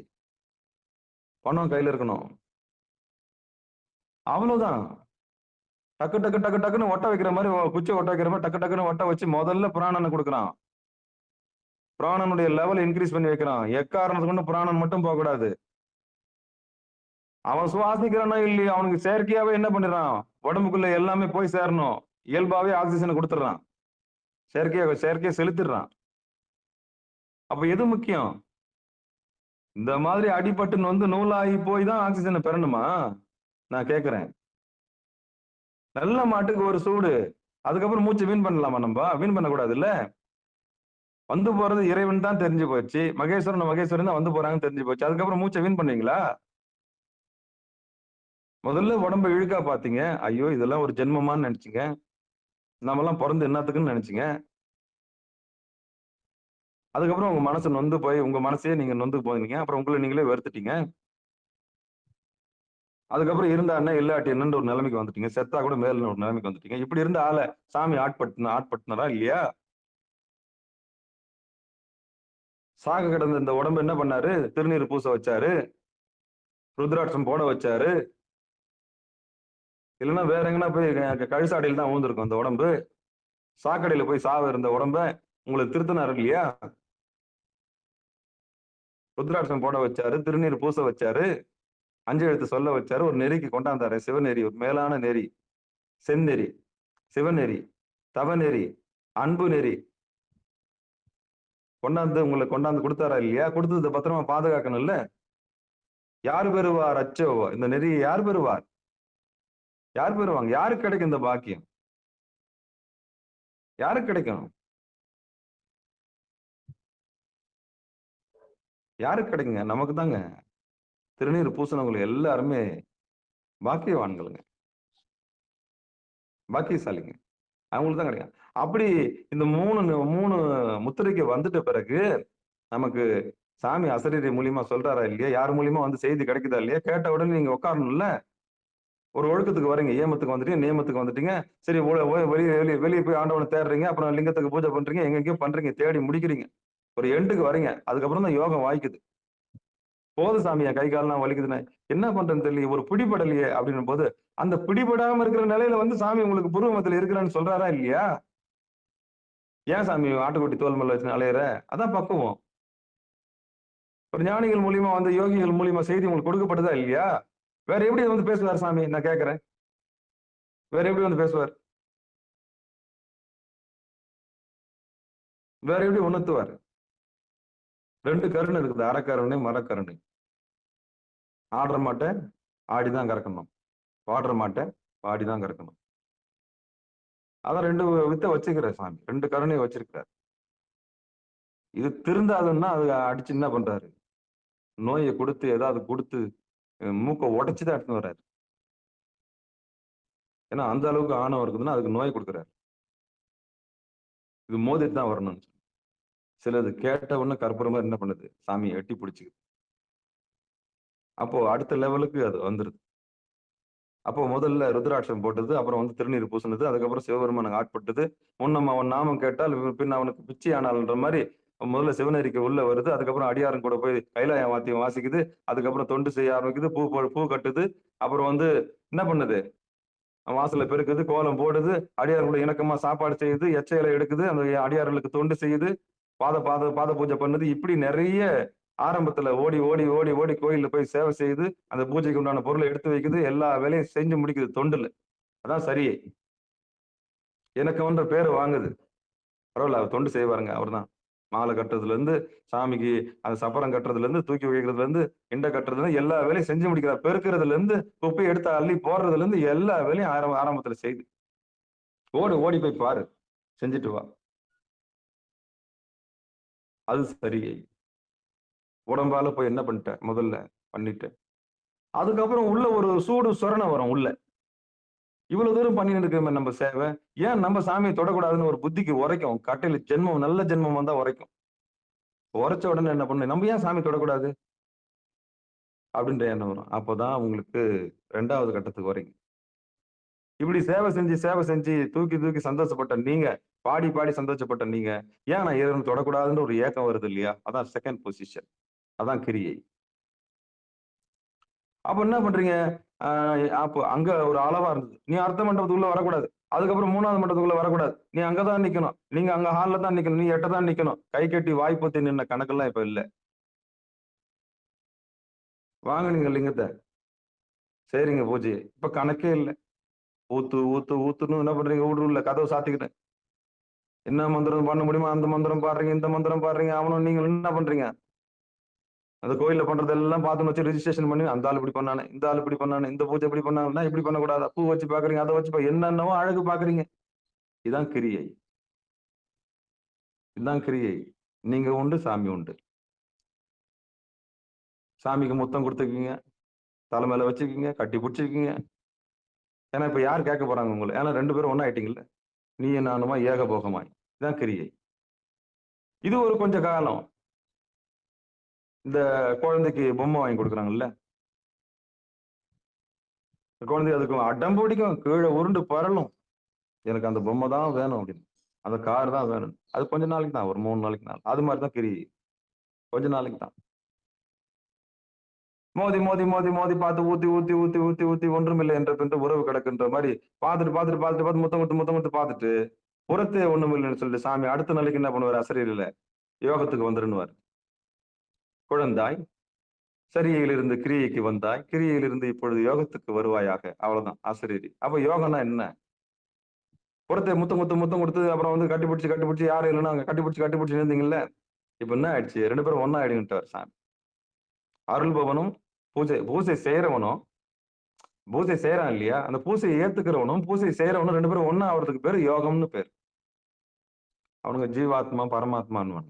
பணம் கையில இருக்கணும். அவ்வளவுதான். டக்கு டக்கு டக்கு டக்குன்னு ஒட்ட வைக்கிற மாதிரி, குச்சி ஒட்ட வைக்கிற மாதிரி டக்கு டக்குன்னு ஒட்ட வச்சு முதல்ல பிராணனை கொடுக்குறான். பிராணனுடைய லெவல் இன்க்ரீஸ் பண்ணி வைக்கிறான். எக்காரணத்துக்கு கொண்டு பிராணன் மட்டும் போக கூடாது. அவன் சுவாசிக்கிறானோ இல்லையோ அவனுக்கு செயற்கையாவே என்ன பண்ணிடுறான்? உடம்புக்குள்ள எல்லாமே போய் சேரணும். இயல்பாவே ஆக்சிஜனை கொடுத்துடுறான். செயற்கையா செலுத்திடுறான். அப்ப எது முக்கியம்? இந்த மாதிரி அடிபட்டு வந்து நூலாகி போய் தான் ஆக்சிஜனை பெறணுமா? நான் கேட்கிறேன். நல்ல மாட்டுக்கு ஒரு சூடு, அதுக்கப்புறம் மூச்சு வீண் பண்ணலாமா? நம்ம வீண் பண்ணக்கூடாது இல்ல. வந்து போறது இறைவன் தான் தெரிஞ்சு போச்சு. மகேஸ்வரன் தான் வந்து போறாங்கன்னு தெரிஞ்சு போச்சு. அதுக்கப்புறம் மூச்சை வீண் பண்ணுவீங்களா? முதல்ல உடம்ப இழுக்கா பாத்தீங்க. ஐயோ இதெல்லாம் ஒரு ஜென்மமான்னு நினைச்சீங்க. நாமெல்லாம் பிறந்து என்னத்துக்குன்னு நினைச்சீங்க. அதுக்கப்புறம் உங்க மனசு நொந்து போய் உங்க மனசையே நீங்க நொந்து போனீங்க. அப்புறம் உங்களை நீங்களே வெறுத்துட்டீங்க. அதுக்கப்புறம் இருந்தா என்ன இல்லாட்டி என்னன்ற ஒரு நிலைமைக்கு வந்துட்டீங்க. செத்தா கூட மேல ஒரு நிலைமைக்கு வந்துட்டீங்க. இப்படி இருந்த ஆளை சாமி ஆட்பட்டுனரா இல்லையா? சாக கிடந்த இந்த உடம்பு என்ன பண்ணாரு? திருநீர் பூச வச்சாரு. ருத்ராட்சம் போட வச்சாரு. இல்லைன்னா வேற எங்கன்னா போய் கழுசாடையில் தான் ஊந்திருக்கும் அந்த உடம்பு. சாக்கடையில போய் சாவ இருந்த உடம்ப உங்களுக்கு திருத்தினாரு இல்லையா? ருத்ராட்சம் போட வச்சாரு, திருநீர் பூச வச்சாரு, 5 எழுத்து சொல்ல வச்சாரு, ஒரு நெறிக்கு கொண்டாந்தாரு. சிவநெறி, ஒரு மேலான நெறி, செந்நெறி, சிவநெறி, தவநெறி, அன்பு நெறி கொண்டாந்து கொடுத்தாரா இல்லையா? கொடுத்ததை பத்திரமா பாதுகாக்கணும்ல. யார் பெறுவார் அச்சோவா? இந்த நெறியை யார் பெறுவார்? யார் பெறுவாங்க? யாருக்கு கிடைக்கும் இந்த பாக்கியம்? யாருக்கு கிடைக்கும்? யாருக்கு கிடைக்குங்க? நமக்கு தாங்க. திருநீர் பூசினவங்க எல்லாருமே பாக்கியவான்களுங்க, பாக்கியசாலிங்க. அவங்களுக்கு தான் கிடைக்கும். அப்படி இந்த மூணு முத்திரைக்கு வந்துட்ட பிறகு நமக்கு சாமி அசரீரி மூலியமா சொல்றாரா இல்லையா? யார் மூலியமா வந்து செய்தி கிடைக்குதா இல்லையா? கேட்ட உடனே நீங்க உட்காரணும்ல. ஒரு ஒழுக்கத்துக்கு வரீங்க, ஏமத்துக்கு வந்துட்டீங்க, நியமத்துக்கு வந்துட்டீங்க. சரி, வெளியே போய் ஆண்டவனை தேடுறீங்க, அப்புறம் லிங்கத்துக்கு பூஜை பண்றீங்க, எங்கெங்கயோ பண்றீங்க, தேடி முடிக்கிறீங்க. ஒரு எண்டுக்கு வரீங்க, அதுக்கப்புறம் தான் யோகம் வாய்க்குது. போது சாமியா, கை காலெல்லாம் வலிக்குதுன்னு என்ன பண்றேன்னு தெரியல, ஒரு பிடிபடலையே அப்படின்னும் போது, அந்த பிடிபடாம இருக்கிற நிலையில வந்து சாமி உங்களுக்கு புருவமத்துல இருக்கிறான்னு சொல்றாரா இல்லையா? ஏன் சாமி ஆட்டுக்குட்டி தோல் மேல வச்சு அலையிற? அதான் பக்குவம். ஒரு ஞானிகள் மூலியமா வந்து யோகிகள் மூலியமா செய்தி உங்களுக்கு கொடுக்கப்படுதா இல்லையா? வேற எப்படி வந்து பேசுவார் சாமி? நான் கேட்கிறேன். வேற எப்படி வந்து பேசுவார்? வேற எப்படி உணர்த்துவார்? 2 கருணை இருக்குது, அறக்கருணை, மரக்கருணை. ஆடுற மாட்டை ஆடிதான் கறக்கணும், பாடுற மாட்டை பாடிதான் கறக்கணும். அதான் 2 வித்தை வச்சுக்கிறார் சாமி, 2 கருணையை வச்சிருக்கிறார். இது திருந்தாதுன்னா அது அடிச்சு என்ன பண்றாரு? நோயை கொடுத்து, ஏதாவது கொடுத்து மூக்கை உடைச்சுதான் எடுத்துன்னு வர்றாரு. ஏன்னா அந்த அளவுக்கு ஆணவம் இருக்குதுன்னா அதுக்கு நோய் கொடுக்குறாரு. இது மோதிட்டு தான் வரணும். சிலது கேட்ட உடனே கற்பூரமா என்ன பண்ணுது? சாமியை எட்டி பிடிச்சுக்குது. அப்போ அடுத்த லெவலுக்கு அது வந்துருது. அப்போ முதல்ல ருத்ராட்சம் போட்டது, அப்புறம் வந்து திருநீர் பூசினது, அதுக்கப்புறம் சிவபெருமானுக்கு ஆட்பட்டது. முன்னம் அவன் நாமம் கேட்டால் பின் அவனுக்கு பிச்சை ஆனால்ன்ற மாதிரி முதல்ல சிவநெறிக்கு உள்ள வருது. அதுக்கப்புறம் அடியாரன் கூட போய் கைலாய வாத்தியம் வாசிக்குது. அதுக்கப்புறம் தொண்டு செய்ய ஆரம்பிக்குது, பூ கட்டுது. அப்புறம் வந்து என்ன பண்ணுது? வாசல்ல பெருக்குது, கோலம் போடுது, அடியார்களோட இணக்கமா சாப்பாடு செய்யுது, எச்சையில எடுக்குது, அந்த அடியார்களுக்கு தொண்டு செய்யுது, பாத பூஜை பண்ணுது. இப்படி நிறைய ஆரம்பத்துல ஓடி ஓடி ஓடி ஓடி கோயில்ல போய் சேவை செய்யுது, அந்த பூஜைக்கு உண்டான பொருளை எடுத்து வைக்குது, எல்லா வேலையும் செஞ்சு முடிக்குது தொண்டுல. அதான் சரியே. இணக்கம்ன்ற பேரு வாங்குது. பரவாயில்ல, அவர் தொண்டு செய்வாருங்க. அவர்தான் மாலை கட்டுறதுல இருந்து, சாமிக்கு அந்த சப்பரம் கட்டுறதுல இருந்து, தூக்கி வைக்கிறதுல இருந்து, இண்டை கட்டுறதுல இருந்து எல்லா வேலையும் செஞ்சு முடிக்கிறார். பெருக்கிறதுல இருந்து, குப்பையை எடுத்து அள்ளி போடுறதுல இருந்து எல்லா வேலையும் ஆரம்பத்துல செய்து. ஓடி போய் பாரு, செஞ்சுட்டு வா. அது சரியை. உடம்பால போய் என்ன பண்ணிட்டேன்? முதல்ல பண்ணிட்டேன். அதுக்கப்புறம் உள்ள ஒரு சூடு சொரணை வரும் உள்ள. இவ்வளவு தூரம் பண்ணிட்டு இருக்கோமே நம்ம சேவை, ஏன் நம்ம சாமியை தொடக்கூடாதுன்னு ஒரு புத்திக்கு உரைக்கும். கட்டையில ஜென்மம், நல்ல ஜென்மம் வந்தா உரைக்கும். உரைச்ச உடனே என்ன பண்ணு? நம்ம ஏன் சாமி தொடக்கூடாது அப்படின்ற எண்ணம் வரும். அப்போதான் உங்களுக்கு 2வது கட்டத்துக்கு வரீங்க. இப்படி சேவை செஞ்சு தூக்கி தூக்கி சந்தோஷப்பட்ட நீங்க, பாடி பாடி சந்தோஷப்பட்ட நீங்க, ஏன் நான் இறைவனை தொடக்கூடாதுன்னு ஒரு ஏக்கம் வருது இல்லையா? அதான் செகண்ட் பொசிஷன். அதான் கிரியை. அப்ப என்ன பண்றீங்க? அப்போ அங்க ஒரு அளவா இருந்தது. நீ அர்த்த மண்டபத்துக்குள்ள வரக்கூடாது. அதுக்கப்புறம் 3வது மண்டபத்துக்குள்ள வரக்கூடாது. நீ அங்கதான் நிக்கணும். நீங்க அங்க ஹால்ல தான் நிக்கணும். நீ எட்ட தான் நிக்கணும். கை கட்டி வாய் பொத்தி நின்ன கணக்கெல்லாம் இப்ப இல்ல. வாங்குனீங்க லிங்கத்தை, சரிங்க பூஜை. இப்ப கணக்கே இல்ல. ஊத்துன்னு என்ன பண்றீங்க? ஊடுருல கதவை சாத்திக்கிட்டு என்ன மந்திரம் பண்ண முடியுமோ அந்த மந்திரம் பாடுறீங்க, இந்த மந்திரம் பாடுறீங்க. அவனும் நீங்க என்ன பண்றீங்க? அந்த கோயில்ல பண்றதெல்லாம் பார்த்து வச்சு ரிஜிஸ்ட்ரேஷன் பண்ணி, அந்த ஆள் இப்படி பண்ணானே, இந்த ஆள் இப்படி பண்ணானே, இந்த பூஜை இப்படி பண்ணாங்கன்னா இப்படி பண்ணக்கூடாது. பூ வச்சு பாக்குறீங்க, அதை வச்சு என்னென்னவோ அழகு பாக்குறீங்க. இதான் கிரியை. இதுதான் கிரியை. நீங்க உண்டு, சாமி உண்டு. சாமிக்கு முத்தம் கொடுத்துருக்கீங்க, தலை மேல வச்சுக்கீங்க, கட்டி பிடிச்சிருக்கீங்க. ஏன்னா இப்ப யார் கேட்க போறாங்க உங்களை? ஏன்னா 2 பேரும் ஒண்ணா ஆயிட்டீங்கல்ல. நீ நானுமா ஏகபோகமாய். இதான் கிரியை. இது ஒரு கொஞ்ச காலம். இந்த குழந்தைக்கு பொம்மை வாங்கி கொடுக்குறாங்கல்ல, குழந்தை அதுக்கு அடம் பிடிக்கும், கீழே உருண்டு பரலும். எனக்கு அந்த பொம்மை தான் வேணும் அப்படின்னு, அந்த கார் தான் வேணும். அது கொஞ்ச நாளைக்கு தான், ஒரு 3 நாளைக்கு நாள். அது மாதிரிதான் கிரி, கொஞ்ச நாளைக்கு தான். மோதி மோதி மோதி மோதி பார்த்து ஊத்தி ஊத்தி ஊத்தி ஊத்தி ஊத்தி ஒன்றுமில்லை என்ற பின்பு உறவு கிடக்குன்ற மாதிரி பார்த்துட்டு பார்த்துட்டு பார்த்துட்டு பார்த்து முத்தம் கொடுத்து பார்த்துட்டு புறத்தே ஒண்ணுமில்லைன்னு சொல்லிட்டு சாமி அடுத்த நாளைக்கு என்ன பண்ணுவார்? அசரீரில யோகத்துக்கு வந்துருன்னுவார். குழந்தாய், சரியிலிருந்து கிரியைக்கு வந்தாய், கிரியையிலிருந்து இப்பொழுது யோகத்துக்கு வருவாயாக. அவ்வளவுதான் அசரீரி. அப்ப யோகம்னா என்ன? புறத்தை முத்தம் கொடுத்து அப்புறம் வந்து கட்டிப்பிடிச்சு யாரும் இல்லைன்னா அங்க கட்டிப்பிடிச்சு இருந்தீங்கல்ல. இப்ப என்ன ஆயிடுச்சு? 2 பேரும் ஒன்னா ஆயிடுங்கிட்டார் சாமி. அருள்பவனும் பூசை செய்யறவனும், பூசை செய்யறான் இல்லையா, அந்த பூசையை ஏத்துக்கிறவனும் பூசை செய்யறவனும் 2 பேரும் ஒன்னா ஆகுறதுக்கு பேரு யோகம்னு பேர். அவனுங்க ஜீவாத்மா பரமாத்மான்னு.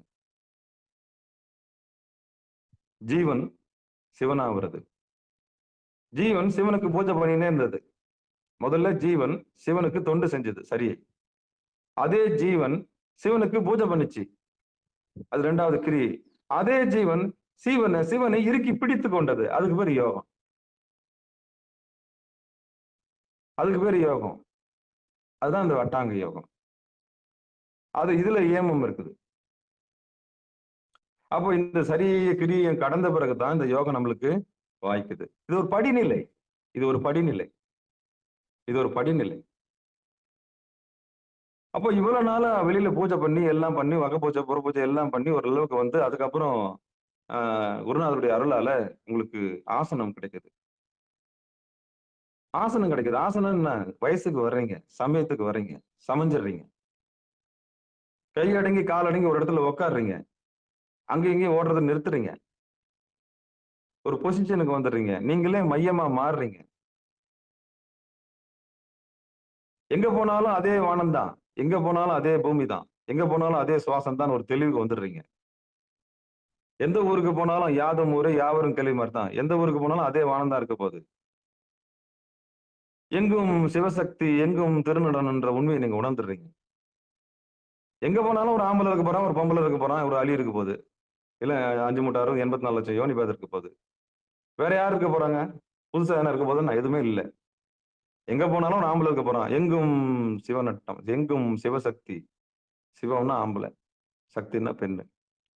ஜீவன் சிவனாகிறது. ஜீவன் சிவனுக்கு பூஜை பண்ணினே இருந்தது. முதல்ல ஜீவன் சிவனுக்கு தொண்டு செஞ்சது சரி. அதே ஜீவன் சிவனுக்கு பூஜை பண்ணிச்சு, அது 2வது கிரியை. அதே ஜீவன் சிவனை இறுக்கி பிடித்து கொண்டது, அதுக்கு பேர் யோகம். அதுக்கு பேர் யோகம். அதுதான் இந்த வட்டாங்க யோகம். அது இதுல ஏமம் இருக்குது. அப்போ இந்த சரிய கிரியை கடந்த பிறகுதான் இந்த யோகம் நம்மளுக்கு வாய்க்குது. இது ஒரு படிநிலை. இது ஒரு படிநிலை. இது ஒரு படிநிலை. அப்போ இவ்வளவு நாளா வெளியில பூஜை பண்ணி எல்லாம் பண்ணி வகை பூஜை புற பூஜை எல்லாம் பண்ணி ஓரளவுக்கு வந்து அதுக்கப்புறம் குருநாதருடைய அருளால உங்களுக்கு ஆசனம் கிடைக்குது. ஆசனம் கிடைக்குது. ஆசனம் என்ன? வயசுக்கு வர்றீங்க, சமயத்துக்கு வர்றீங்க, சமைஞ்சிடுறீங்க, கை அடங்கி கால் அடங்கி ஒரு இடத்துல உட்காடுறீங்க, அங்க இங்கேயும் ஓடுறதை நிறுத்துறீங்க, ஒரு பொசிஷனுக்கு வந்துடுறீங்க, நீங்களே மையமா மாறுறீங்க. எங்க போனாலும் அதே வானம் தான், எங்க போனாலும் அதே பூமி தான், எங்க போனாலும் அதே சுவாசம் தான், ஒரு தெளிவுக்கு வந்துடுறீங்க. எந்த ஊருக்கு போனாலும் யாதும் ஊரே யாவரும் கேள்வி மாதிரி தான். எந்த ஊருக்கு போனாலும் அதே வானம் தான் இருக்க போகுது. எங்கும் சிவசக்தி, எங்கும் திருநடனன்ற உண்மையை நீங்க உணர்ந்துடுறீங்க. எங்க போனாலும் ஒரு ஆம்பளை இருக்க போறான், ஒரு பொம்பளை இருக்க போறான், ஒரு அலி இருக்க போகுது, இல்ல 5 84 லட்சம் யோனி பேர் இருக்க போகுது. வேற யார் இருக்க போறாங்க? புதுசா என்ன இருக்க போகுதுன்னு எதுவுமே இல்லை. எங்க போனாலும் ஒரு ஆம்பளை இருக்க போறான். எங்கும் சிவநட்டம், எங்கும் சிவசக்தி. சிவம்னா ஆம்பளை, சக்தின்னா பெண்ணு.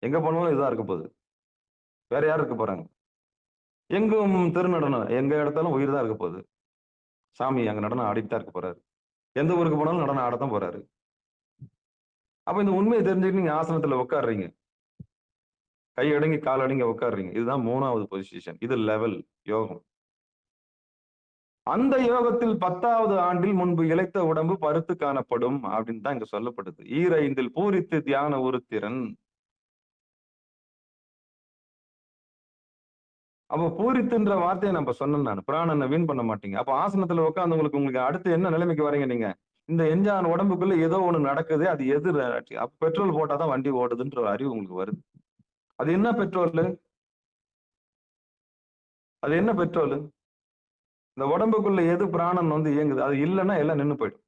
எங்க போனாலும் இதுதான் இருக்க போகுது. வேற யார் இருக்க போறாங்க? எங்கும் திருநடனம், எங்க இடத்தாலும் உயிர் தான் இருக்க போகுது. சாமி அங்க நடனம் ஆடிட்டு இருக்க போறாரு. எந்த ஊருக்கு போனாலும் நடனம் ஆடத்தான் போறாரு. அப்ப இந்த உண்மையை தெரிஞ்சுக்கிட்டு நீங்க ஆசனத்துல உட்காடுறீங்க, கை அடங்கி கால் அடங்கி உட்காடுறீங்க. இதுதான் 3வது பொசிஷன். இது லெவல் யோகம். அந்த யோகத்தில் 10வது ஆண்டில் முன்பு இளைத்த உடம்பு பருத்து காணப்படும் அப்படின்னு தான் இங்க சொல்லப்படுது. ஈரைந்தில் பூரித்து தியான உருத்திரன். அப்ப பூரித்துன்ற வார்த்தையை நம்ம சொன்னேன் நான். பிராணனை வீண் பண்ண மாட்டீங்க. அப்ப ஆசனத்துல உட்காந்து அடுத்து என்ன நிலைமைக்கு வரீங்க? நீங்க இந்த எஞ்சான் உடம்புக்குள்ள ஏதோ ஒண்ணு நடக்குது, அது எது? அப்ப பெட்ரோல் போட்டாதான் வண்டி ஓடுதுன்ற ஒரு அறிவு உங்களுக்கு வருது. அது என்ன பெட்ரோல்? அது என்ன பெட்ரோல்? இந்த உடம்புக்குள்ள எது பிராணன் வந்து இயங்குது, அது இல்லைன்னா எல்லாம் நின்று போயிடும்.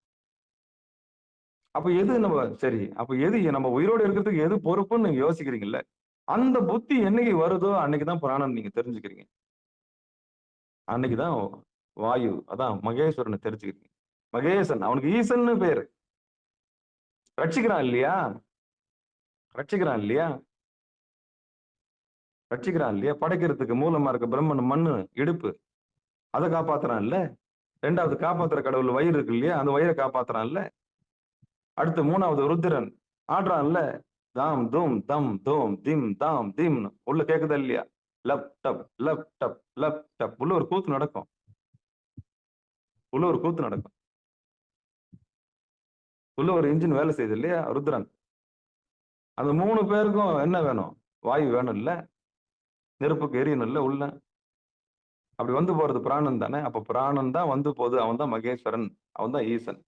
அப்ப எது நம்ம சரி, அப்ப எது நம்ம உயிரோடு இருக்கிறதுக்கு எது பொறுப்புன்னு நீங்க யோசிக்கிறீங்கல்ல, அந்த புத்தி என்னைக்கு வருதோ அன்னைக்குதான் பிராணன் நீங்க தெரிஞ்சுக்கிறீங்க. அன்னைக்குதான் வாயு, அதான் மகேஸ்வரனை தெரிஞ்சுக்கிறீங்க. மகேசன், அவனுக்கு ஈசன்னு பேரு. ரட்சிக்கிறான் இல்லையா? ரட்சிக்கிறான் இல்லையா? ரட்சிக்கிறான் இல்லையா? படைக்கிறதுக்கு மூலமா இருக்க பிரம்மன் மண்ணு இடுப்பு, அதை காப்பாத்துறான் இல்ல. 2வது காப்பாத்துற கடவுள் வயிறு இருக்கு இல்லையா, அந்த வயிறை காப்பாத்துறான் இல்ல. அடுத்து 3வது ருத்திரன் ஆடுறான்ல, தாம் தூம் தம் தோம் திம் தாம் திம். உள்ள கேக்குதா இல்லையா? Lub dub lub dub lub dub. உள்ள ஒரு கூத்து நடக்கும். உள்ள ஒரு கூத்து நடக்கும். உள்ள ஒரு இன்ஜின் வேலை செய்யுது இல்லையா, ருத்ரன். அந்த 3 பேருக்கும் என்ன வேணும்? வாயு வேணும் இல்ல, நெருப்புக்கு எரியணும் இல்ல உள்ள. அப்படி வந்து போறது பிராணன் தானே. அப்ப பிராணன் தான் வந்து போகுது. அவன் தான் மகேஸ்வரன், அவன் தான் ஈசன்.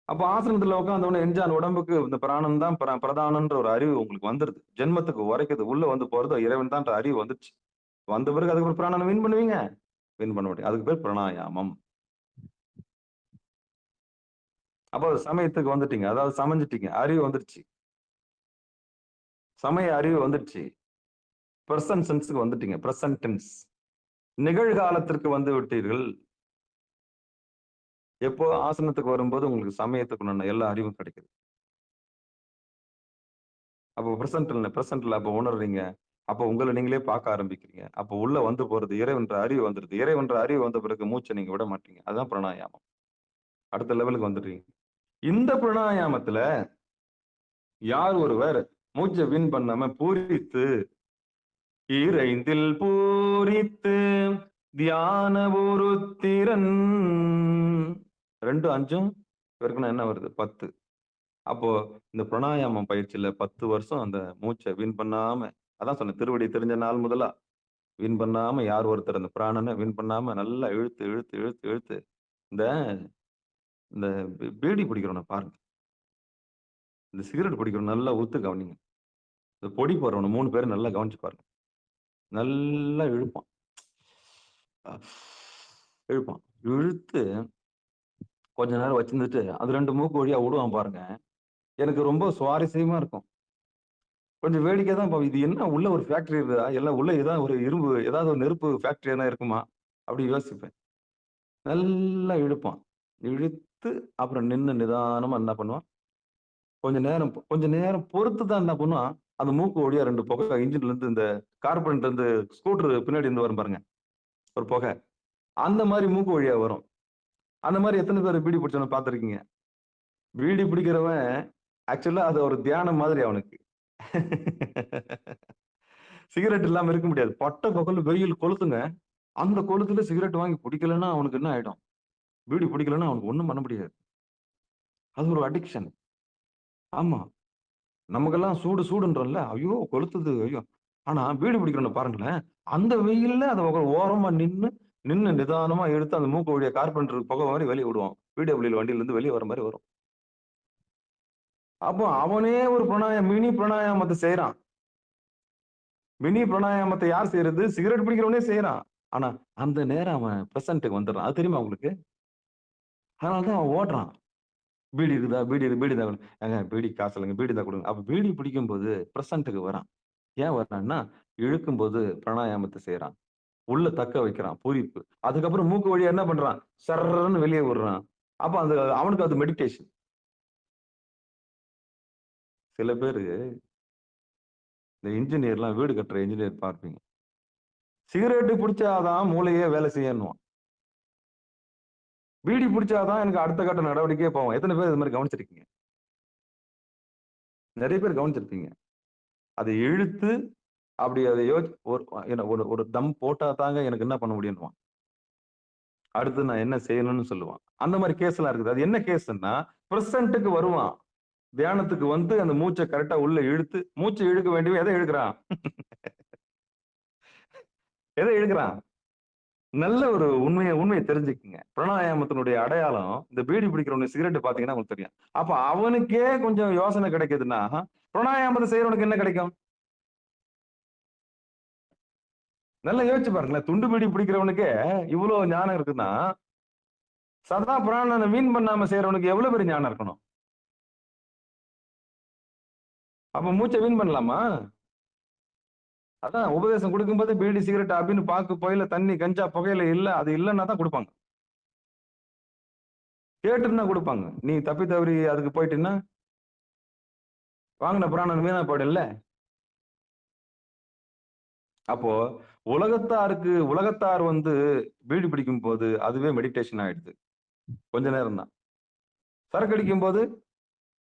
அப்ப ஆசனத்துல உட்காந்தவன எஞ்சான் உடம்புக்கு இந்த பிராணன் தான் பிரதானன்ற ஒரு அறிவு உங்களுக்கு வந்துருது. ஜென்மத்துக்கு உரைக்குது. உள்ள வந்து போறது இறைவன் தான் அறிவு வந்துச்சு. வந்த பிறகு அதுக்கு பிராணனை வின் பண்ணுவீங்க? வின் பண்ண முடியும். அதுக்கு பேர் பிராணாயாமம். அப்போ சமயத்துக்கு வந்துட்டீங்க, அதாவது சமைஞ்சிட்டீங்க, அறிவு வந்துருச்சு. சமய அறிவு வந்துருச்சு. பிரசன்ட் சென்ஸுக்கு வந்துட்டீங்க. பிரசன்ட் டென்ஸ், நிகழ்காலத்திற்கு வந்து விட்டீர்கள். எப்போ? ஆசனத்துக்கு வரும்போது உங்களுக்கு சமயத்துக்கு எல்லா அறிவும் கிடைக்குது. அப்போ பிரசன்ட்ல அப்போ உணர்றீங்க. அப்ப உங்களை நீங்களே பார்க்க ஆரம்பிக்கிறீங்க. அப்ப உள்ள வந்து போறது இறைவன்ற அறிவு வந்துருது. இறைவன்ற அறிவு வந்த பிறகு மூச்சை நீங்க விட மாட்டீங்க. அதுதான் பிராணாயாமம். அடுத்த லெவலுக்கு வந்துடுறீங்க. இந்த பிராணாயாமத்துல யார் ஒருவர் மூச்சை வீண் பண்ணாம பூரித்து இறைந்தில் பூரித்து தியான உருத்திரன் 2 5 பெருக்குனா என்ன வருது? 10. அப்போ இந்த பிராணாயாமம் பயிற்சியில 10 வருஷம் அந்த மூச்சை வீண் பண்ணாம, அதான் சொன்னேன் திருவடி தெரிஞ்ச நாள் முதலா வீண் பண்ணாம யார் ஒருத்தர் அந்த பிராணனை வீண் பண்ணாம நல்லா இழுத்து இழுத்து இழுத்து இழுத்து இந்த இந்த பீடி பிடிக்கிறவனை பாருங்க. இந்த சிகரெட் பிடிக்கிறவன் நல்லா உத்து கவனிங்க. இந்த பொடி போடுறவனை 3 பேரும் நல்லா கவனிச்சு பாருங்க. நல்லா இழுப்பான். இழுப்பான். இழுத்து கொஞ்ச நேரம் வச்சிருந்துட்டு அது 2 மூக்கு வழியா விடுவான் பாருங்க. எனக்கு ரொம்ப சுவாரஸ்யமா இருக்கும். கொஞ்சம் வேடிக்கை தான் இது என்ன உள்ள ஒரு ஃபேக்டரி இருக்குதா? எல்லாம் உள்ள ஏதாவது ஒரு இரும்பு ஏதாவது ஒரு நெருப்பு ஃபேக்டரி எதனா இருக்குமா? அப்படி யோசிப்பேன். நல்லா இழுப்பான். இழுத்து அப்புறம் நின்னு நிதானமா என்ன பண்ணுவான்? கொஞ்ச நேரம் பொறுத்து தான் என்ன பண்ணுவான்? அந்த மூக்கு வழியா 2 புகை இன்ஜின்ல இருந்து இந்த கார்பரேட்ல இருந்து ஸ்கூட்டர் பின்னாடி இருந்து வரும் பாருங்க. ஒரு புகை. அந்த மாரி மூக்கு வழியா வரும். அந்த மாரி எத்தன பேர் பீடி பிடிச்சவன பார்த்திருக்கீங்க? பீடி பிடிக்கிறவன் ஆக்சுவலா அது ஒரு தியானம் மாதிரி அவனுக்கு. சிகரெட் இல்லாம இருக்க முடியாது. பட்ட பகல்ல வெயில் கொளுத்துங்க. அந்த கொளுத்துல சிகரெட் வாங்கி பிடிக்கலன்னா அவனுக்கு என்ன ஆயிடும்? பீடி பிடிக்கலன்னா அவனுக்கு ஒண்ணும் பண்ண முடியாது. அது ஒரு அடிக்ஷன். ஆமா. நமக்கெல்லாம் சூடு சூடுன்றோம்ல. ஐயோ! கொளுத்துது ஐயோ! ஆனா பீடி பிடிக்கிறவன பாருங்களேன். அந்த வெயில்ல அந்த ஓரமா நின்னு நிதானமா எடுத்து அந்த மூக்கு வழியா கார்பெண்டர் புகை மாரி வெளிய விடுவான். பிடபிள்யூ வண்டியில இருந்து வெளிய வர மாரி வரும். அப்போ அவனே ஒரு மினி பிராணாயாமத்த செய்றான். மினி பிராணாயாமத்த யார் செய்றது? சிகரெட் பிடிக்கிறவனே செய்றான். ஆனா அந்த நேரம் அவன் பிரசன்ட்க்கு வந்துடுறான். அது தெரியுமா உங்களுக்கு? அதனால தான் அவன் ஓடுறான். பீடி இருக்குதா? பீடி தான் ஏங்க பீடி காசு இல்லைங்க. பீடி தான் குடுங்க. அப்ப பீடி பிடிக்கும்போது பிரசன்ட்க்கு வரான். ஏன் வர்றான்னா, இழுக்கும்போது பிராணாயாமத்த செய்றான். உள்ள தக்க வைக்கிறான். பூரிப்பு. அதுக்கப்புறம் மூக்கு வழியா என்ன பண்றான்? சர்ருன்னு வெளிய விடுறான். அப்ப அந்த அவனுக்கு அது மெடிடேஷன். சில பேரு இந்த இன்ஜினியர்லாம் வீடு கட்டுற இன்ஜினியர் பார்ப்பீங்க. சிகரெட் பிடிச்சாதான் மூளையே வேலை செய்யணுவான். பீடி பிடிச்சாதான் எனக்கு அடுத்த கட்ட நடவடிக்கையே போவோம். எத்தன பேர் இது மாரி கவனிச்சிருக்கீங்க? நெறைய பேர் கவனிச்சிருப்பீங்க. அதை இழுத்து அப்படி அதை ஒரு என்ன ஒரு ஒரு தம் போட்டா தாங்க எனக்கு என்ன பண்ண முடியும்னுவான். அடுத்து நான் என்ன செய்யணும்னு சொல்லுவான். அந்த மாரி கேஸ்லாம் இருக்குது. அது என்ன கேஸ்ன்னா, பிரசன்ட்க்கு வருவான். தியானத்துக்கு வந்து அந்த மூச்ச கரெக்ட்டா உள்ள இழுத்து, மூச்ச இழுக்க வேண்டியவன் எத இழுக்குறான்? எத இழுக்குறான்? நல்ல ஒரு உண்மைய தெரிஞ்சுக்கங்க. பிராணாயாமத்தினுடைய அடையாளம், இந்த பீடி பிடிக்கிறவனுக்கு சிகரெட் பார்த்தீங்கன்னா உங்களுக்கு தெரியும். அப்ப அவனுக்கே கொஞ்சம் யோசனை கிடைக்குதுன்னா, பிராணாயாமத்த செய்றவனுக்கு என்ன கிடைக்கும்? நல்லா யோசிச்சு பாருங்களேன். துண்டு பீடி பிடிக்கிறவனுக்கே இவ்ளோ ஞானம் இருக்குன்னா, சதா பிராணன வீண் பண்ணாம செய்றவனுக்கு எவ்வளவு பெரிய ஞானம் இருக்கணும்? அப்ப மூச்ச வீண் பண்ணலாமா? அதான் உபதேசம் குடுக்கும்போது பீடி, சிகரெட் அப்படின்னு பாக்கு, புகையில, தண்ணி, கஞ்சா, புகையில இல்ல. அது இல்லன்னா தான் குடுப்பாங்க. கேட்டுன்னா குடுப்பாங்க. நீ தப்பி தவறி அதுக்கு போயிட்டீன்னா, வாங்குன பிராணன் வீணா போயிடும்ல. அப்போ உலகத்தார் வந்து பீடி பிடிக்கும்போது அதுவே மெடிடேஷன் ஆயிடுது. கொஞ்ச நேரம் தான். சரக்கு அடிக்கும்போது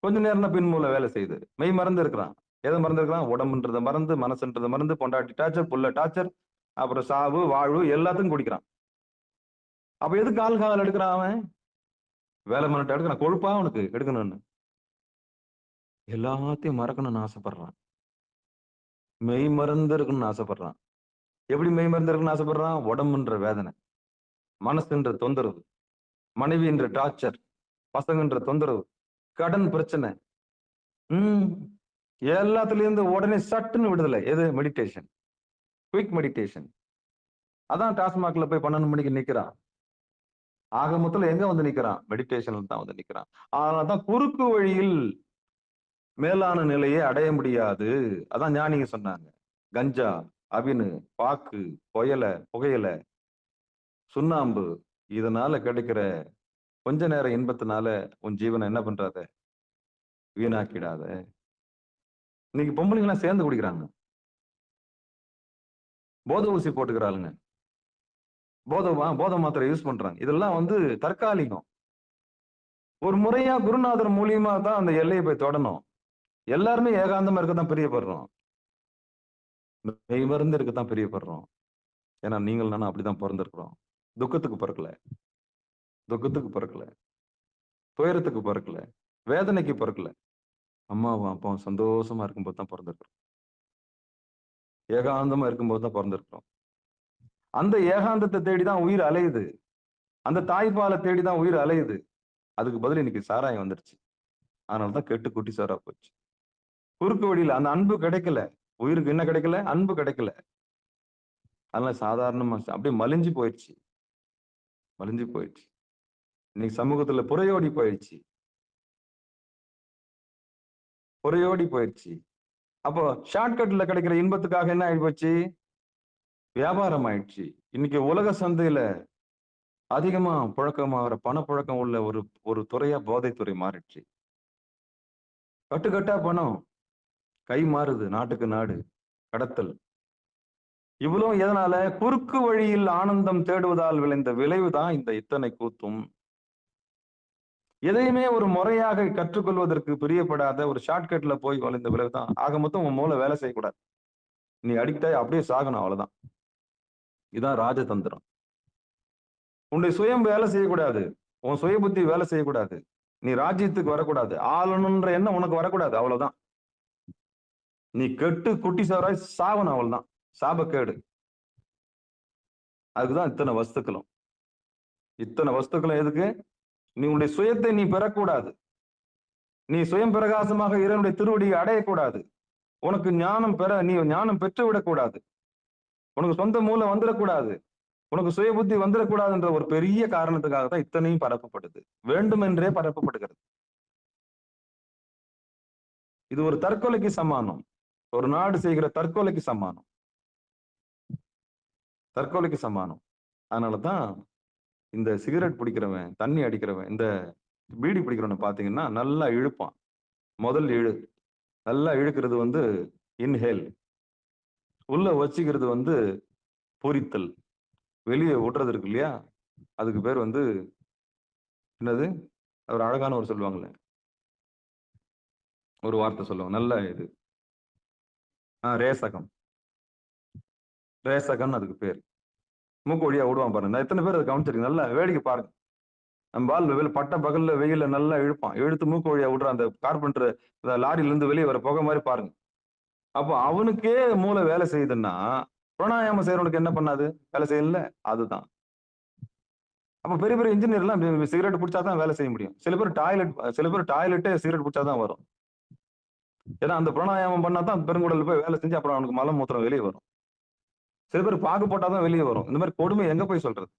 கொஞ்ச நேரம் தான் பின்மூளை வேலை செய்யுது. மெய் மறந்து இருக்கிறான். எத மறந்து இருக்கிறான்? உடம்புன்றத மறந்து, மனசுன்றத மறந்து, பொண்டாட்டி டார்ச்சர், புள்ள டார்ச்சர், அப்புறம் சாவு, வாழ்வு எல்லாத்துக்கும் குடிக்கிறான். அப்ப எதுக்கு ஆல்கஹால் எடுக்கிறான் அவன்? வேலை மிரட்ட எடுக்கிறான். கொழுப்பா அவனுக்கு எடுக்கணும்னு. எல்லாத்தையும் மறக்கணும்னு ஆசைப்படுறான். மெய் மறந்து இருக்கணும்னு ஆசைப்படுறான். எப்படி மெய் மறந்து இருக்கணும்னு ஆசைப்படுறான்? உடம்புன்ற வேதனை, மனசுன்ற தொந்தரவு, மனைவின்ற டார்ச்சர், பசங்கன்ற தொந்தரவு, கடன் பிரச்சனை. ம். எல்லாத்துல இருந்து உடனே சட்டுன்னு விடுதலை. எது? மெடிடேஷன். Quick meditation. அதான் டாஸ்மாக்ல போய் 12 மணிக்கு நிக்கிறான். ஆக மொத்தத்துல எங்க வந்து நிக்கிறான்? மெடிடேஷன்ல தான் வந்து நிக்கிறான். அதனாலதான் குறுக்கு வழியில் மேலான நிலையை அடைய முடியாது. அதான் ஞானிங்க சொன்னாங்க. கஞ்சா, அபினு, பாக்கு, புகையில, சுண்ணாம்பு இதனால கிடைக்கிற கொஞ்ச நேர இன்பத்தினால உன் ஜீவனை என்ன பண்றாத? வீணாக்கிடாத. இன்னைக்கு பொம்பளைங்க எல்லாம் சேர்ந்து குடிக்கிறாங்க. போதை ஊசி போட்டுக்கிறாளுங்க, போதை மாத்திரை யூஸ் பண்றாங்க. இதெல்லாம் வந்து தற்காலிகம். ஒரு முறையா குருநாதர் மூலியமா தான் அந்த எல்லையை போய் தொடணும். எல்லாருமே ஏகாந்தமா இருக்கத்தான் பிரியப்படுறோம், மெய்மருந்து இருக்கத்தான் பிரியப்படுறோம். ஏன்னா நீங்கள் நானும் அப்படிதான் பிறந்திருக்கிறோம். துக்கத்துக்கு பிறக்கல, துக்கத்துக்கு பிறக்கல, துயரத்துக்கு பிறக்கல, வேதனைக்கு பிறக்கல. அம்மாவும் அப்பாவும் சந்தோஷமா இருக்கும்போது தான் பிறந்திருக்கிறோம், ஏகாந்தமா இருக்கும்போது தான் பிறந்திருக்கிறோம். அந்த ஏகாந்தத்தை தேடிதான் உயிர் அலையுது, அந்த தாய்ப்பாலை தேடிதான் உயிர் அலையுது. அதுக்கு பதில் இன்னைக்கு சாராயம் வந்துருச்சு. அதனாலதான் கெட்டு குட்டி சாரா போச்சு. குறுக்கு வழியில அந்த அன்பு கிடைக்கல, உயிருக்கு என்ன கிடைக்கல, அன்பு கிடைக்கல. அதனால சாதாரணமா அப்படியே மலிஞ்சு போயிடுச்சு, மலிஞ்சு போயிடுச்சு. இன்னைக்கு சமூகத்துல புறையோடி போயிடுச்சு, புறையோடி போயிடுச்சு. அப்போ ஷார்ட்கட்ல கிடைக்கிற இன்பத்துக்காக என்ன ஆகி போச்சு, வியாபாரம் ஆயிடுச்சு. இன்னைக்கு உலக சந்தையில அதிகமா புழக்கமாகிற பணப்புழக்கம் உள்ள ஒரு ஒரு துறையா போதைத்துறை மாறிடுச்சு. கட்டுக்கட்டா பணம் கை மாறுது, நாட்டுக்கு நாடு கடத்தல். இவ்வளவு எதனால, குறுக்கு வழியில் ஆனந்தம் தேடுவதால் விளைந்த விளைவுதான் இந்த இத்தனை கூத்தும். எதையுமே ஒரு முறையாக கற்றுக்கொள்வதற்கு பிரியப்படாத ஒரு ஷார்ட்கட்ல போய் விளைந்த விளைவுதான். ஆக மொத்தம் உன் மூளை வேலை செய்யக்கூடாது, நீ அடிக்ட் ஆகி அப்படியே சாகணும், அவ்வளவுதான். இதான் ராஜதந்திரம். உன்னுடைய சுயம் வேலை செய்யக்கூடாது, உன் சுய புத்தி வேலை செய்யக்கூடாது, நீ ராஜ்யத்துக்கு வரக்கூடாது, ஆளணுன்ற எண்ணம் உனக்கு வரக்கூடாது, அவ்வளவுதான். நீ கெட்டு குட்டி சாராய் சாகணும், அவ்வளவுதான். சாபக்கேடு. அதுக்குதான் இத்தனை வஸ்துக்களும். இத்தனை வஸ்துக்களும் எதுக்கு, நீ உன்னுடைய சுயத்தை நீ பெறக்கூடாது, நீ சுயம் பிரகாசமாக இறைவனுடைய திருவடியை அடையக்கூடாது, உனக்கு ஞானம் பெற நீ ஞானம் பெற்று விடக்கூடாது, உனக்கு சொந்த மூளை வந்துடக்கூடாது, உனக்கு சுய புத்தி வந்துடக்கூடாதுன்ற ஒரு பெரிய காரணத்துக்காக தான் இத்தனையும் பரப்பப்படுது, வேண்டுமென்றே பரப்பப்படுகிறது. இது ஒரு தற்கொலைக்கு சமானம், ஒரு நாடு செய்கிற தற்கொலைக்கு சமானம், தற்கொலைக்கு சமானம். அதனாலதான் இந்த சிகரெட் பிடிக்கிறவன், தண்ணி அடிக்கிறவன், இந்த பீடி பிடிக்கிறவன் பாத்தீங்கன்னா நல்லா இழுப்பான். முதல் இழு நல்லா இழுக்கிறது வந்து இன்ஹேல், உள்ள வச்சுக்கிறது வந்து பொரித்தல், வெளியே விட்டுறது இருக்கு இல்லையா, அதுக்கு பேர் வந்து என்னது, ஒரு அழகான ஒரு சொல்லுவாங்களே, ஒரு வார்த்தை சொல்லுவாங்க, நல்ல இது ரேசகம், ரேசகம் அதுக்கு பேர். மூக்கு வழியா விடுவான் பாருங்க. நான் எத்தனை பேர் அதை கவனிச்சிருக்கேன், நல்லா வேடிக்கை பாருங்க. நம்ம ஆள் பட்ட பகல்ல வெயில நல்லா இழுப்பான், இழுத்து மூக்கு வழியா விடுற அந்த கார்பெண்டர் லாரியில இருந்து வெளியே வர புகை மாதிரி பாருங்க. அப்போ அவனுக்கே மூளை வேலை செய்யுதுன்னா பிராணாயாமம் செய்யறவனுக்கு என்ன பண்ணாது, வேலை செய்யல. அதுதான். அப்ப பெரிய பெரிய இன்ஜினியர் எல்லாம் சிகரெட் பிடிச்சாதான் வேலை செய்ய முடியும். சில பேர் டாய்லெட்டே சிகரெட் பிடிச்சாதான் வரும். ஏன்னா அந்த பிராணாயாமம் பண்ணாதான் பெருங்குடல் போய் வேலை செஞ்சு அப்புறம் அவனுக்கு மலம் மூத்திரம் வெளியே வரும். சில பேர் பாகு போட்டாதான் வெளியே வரும். இந்த மாதிரி கொடுமை எங்க போய் சொல்றது,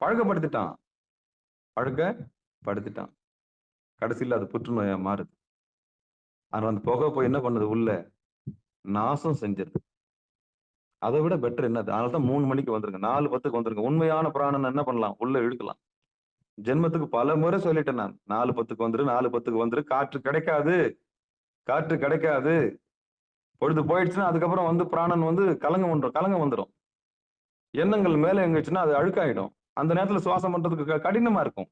பழக்கப்படுத்திட்டான், பழக்கப்படுத்திட்டான், கடைசியில் அது புற்றுநோயா மாறுது. ஆனா அந்த புகை போய் என்ன பண்ணுது, உள்ள நாசம் செஞ்சிருது. அதை விட பெட்டர் என்னது, அதனாலதான் 3 மணிக்கு வந்துருங்க, 4:10 வந்துருங்க. உண்மையான பிராணன் என்ன பண்ணலாம், உள்ள இழுக்கலாம். ஜென்மத்துக்கு பல முறை சொல்லிட்டேன் நான், 4:10 வந்துரு, 4:10 வந்துரு. காற்று கிடைக்காது, காற்று கிடைக்காது. பொழுது போயிடுச்சுன்னா அதுக்கப்புறம் வந்து பிராணன் வந்து கலங்கம் வந்துடும். எண்ணங்கள் மேல எங்கச்சுன்னா அது அழுக்காயிடும். அந்த நேரத்துல சுவாசம் பண்றதுக்கு கடினமா இருக்கும்.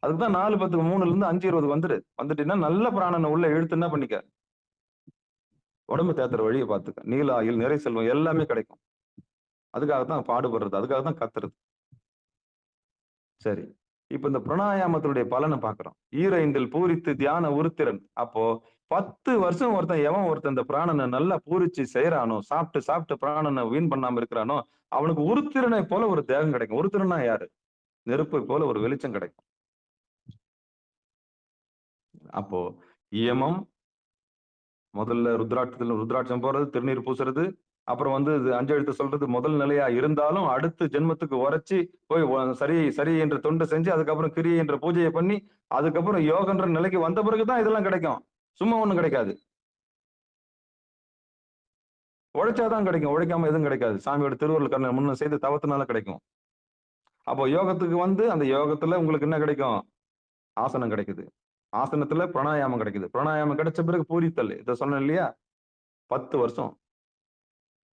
அதுக்குதான் 4:10 3ல இருந்து 5:20 வந்துட்டீங்கன்னா நல்ல பிராணனை உள்ள இழுத்து என்ன பண்ணிக்க, உடம்பு தேத்துற வழியை பார்த்துக்க. நீல ஆயுள், நிறை செல்வம் எல்லாமே கிடைக்கும். அதுக்காகத்தான் பாடுபடுறது, அதுக்காகத்தான் கத்துறது. சரி, இப்ப இந்த பிராணாயாமத்தினுடைய பலனை பாக்குறோம். ஈரைந்தில் பூரித்து தியான உருத்திரன். அப்போ 10 வருஷம் ஒருத்தன் இந்த பிராணனை நல்லா பூரிச்சு செய்யறானோ, சாப்பிட்டு பிராணனை வீண் பண்ணாம இருக்கிறானோ, அவனுக்கு உருத்திரனை போல ஒரு தேகம் கிடைக்கும். உருத்திரனா யாரு, நெருப்பை போல ஒரு வெளிச்சம் கிடைக்கும். அப்போ இயமம் முதல்ல ருத்ராட்சம் போறது, திருநீர் பூசுறது, அப்புறம் வந்து 5 எழுத்து சொல்றது முதல் நிலையா இருந்தாலும் அடுத்து ஜென்மத்துக்கு உரைச்சி போய் சரி என்ற தொண்டை செஞ்சு அதுக்கப்புறம் கிரியை என்ற பூஜையை பண்ணி அதுக்கப்புறம் யோகன்ற நிலைக்கு வந்த பிறகுதான் இதெல்லாம் கிடைக்கும். சும்மா ஒண்ணும் கிடைக்காது, உழைச்சாதான் கிடைக்கும், உழைக்காம எதுவும் கிடைக்காது. சாமியோட திருவருள் கண்ணை முன்ன செய்து தவத்தினால கிடைக்கும். அப்போ யோகத்துக்கு வந்து அந்த யோகத்துல உங்களுக்கு என்ன கிடைக்கும், ஆசனம் கிடைக்குது, ஆசனத்துல பிராணாயாமம் கிடைக்குது, பிராணாயாமம் கிடைச்ச பிறகு பூரித்தல். இதை சொன்னேன் இல்லையா, 10 வருஷம்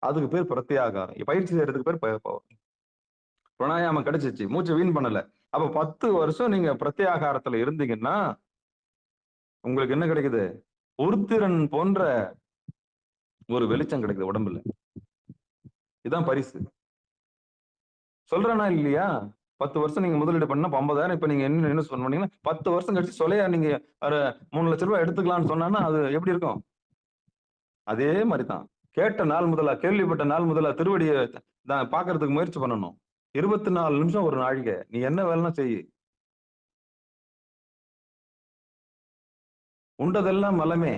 அதுக்கு பேர் பிரத்யாகாரம். பயிற்சி செய்யறதுக்கு பேர் பிராணாயாமம் கிடைச்சிச்சு, மூச்சை வீண் பண்ணல. அப்ப 10 வருஷம் நீங்க பிரத்யாகாரத்துல இருந்தீங்கன்னா உங்களுக்கு என்ன கிடைக்குது? பொருத்திறன் போன்ற ஒரு வெளிச்சம் கிடைக்குது உடம்புல. இதுதான் பரிசு. சொல்றேனா இல்லையா? 10 வருஷம் நீங்க முதலீடு பண்ணா 50,000 இப்ப நீங்க என்ன இன்வெஸ்ட் பண்ணீங்கன்னா 10 வருஷம் கழிச்சு சொலையா நீங்க ஒரு 3 லட்சம் ரூபாய் எடுத்துக்கலாம்னு சொன்னான்னா அது எப்படி இருக்கும்? அதே மாதிரிதான். கேட்ட நாள் முதலா, கேள்விப்பட்ட நாள் முதலா திருவடியை பாக்குறதுக்கு முயற்சி பண்ணணும். 24 நிமிஷம் ஒரு நாழிகை. நீ என்ன வேலைன்னா செய்யு. உண்டதெல்லாம் மலமே.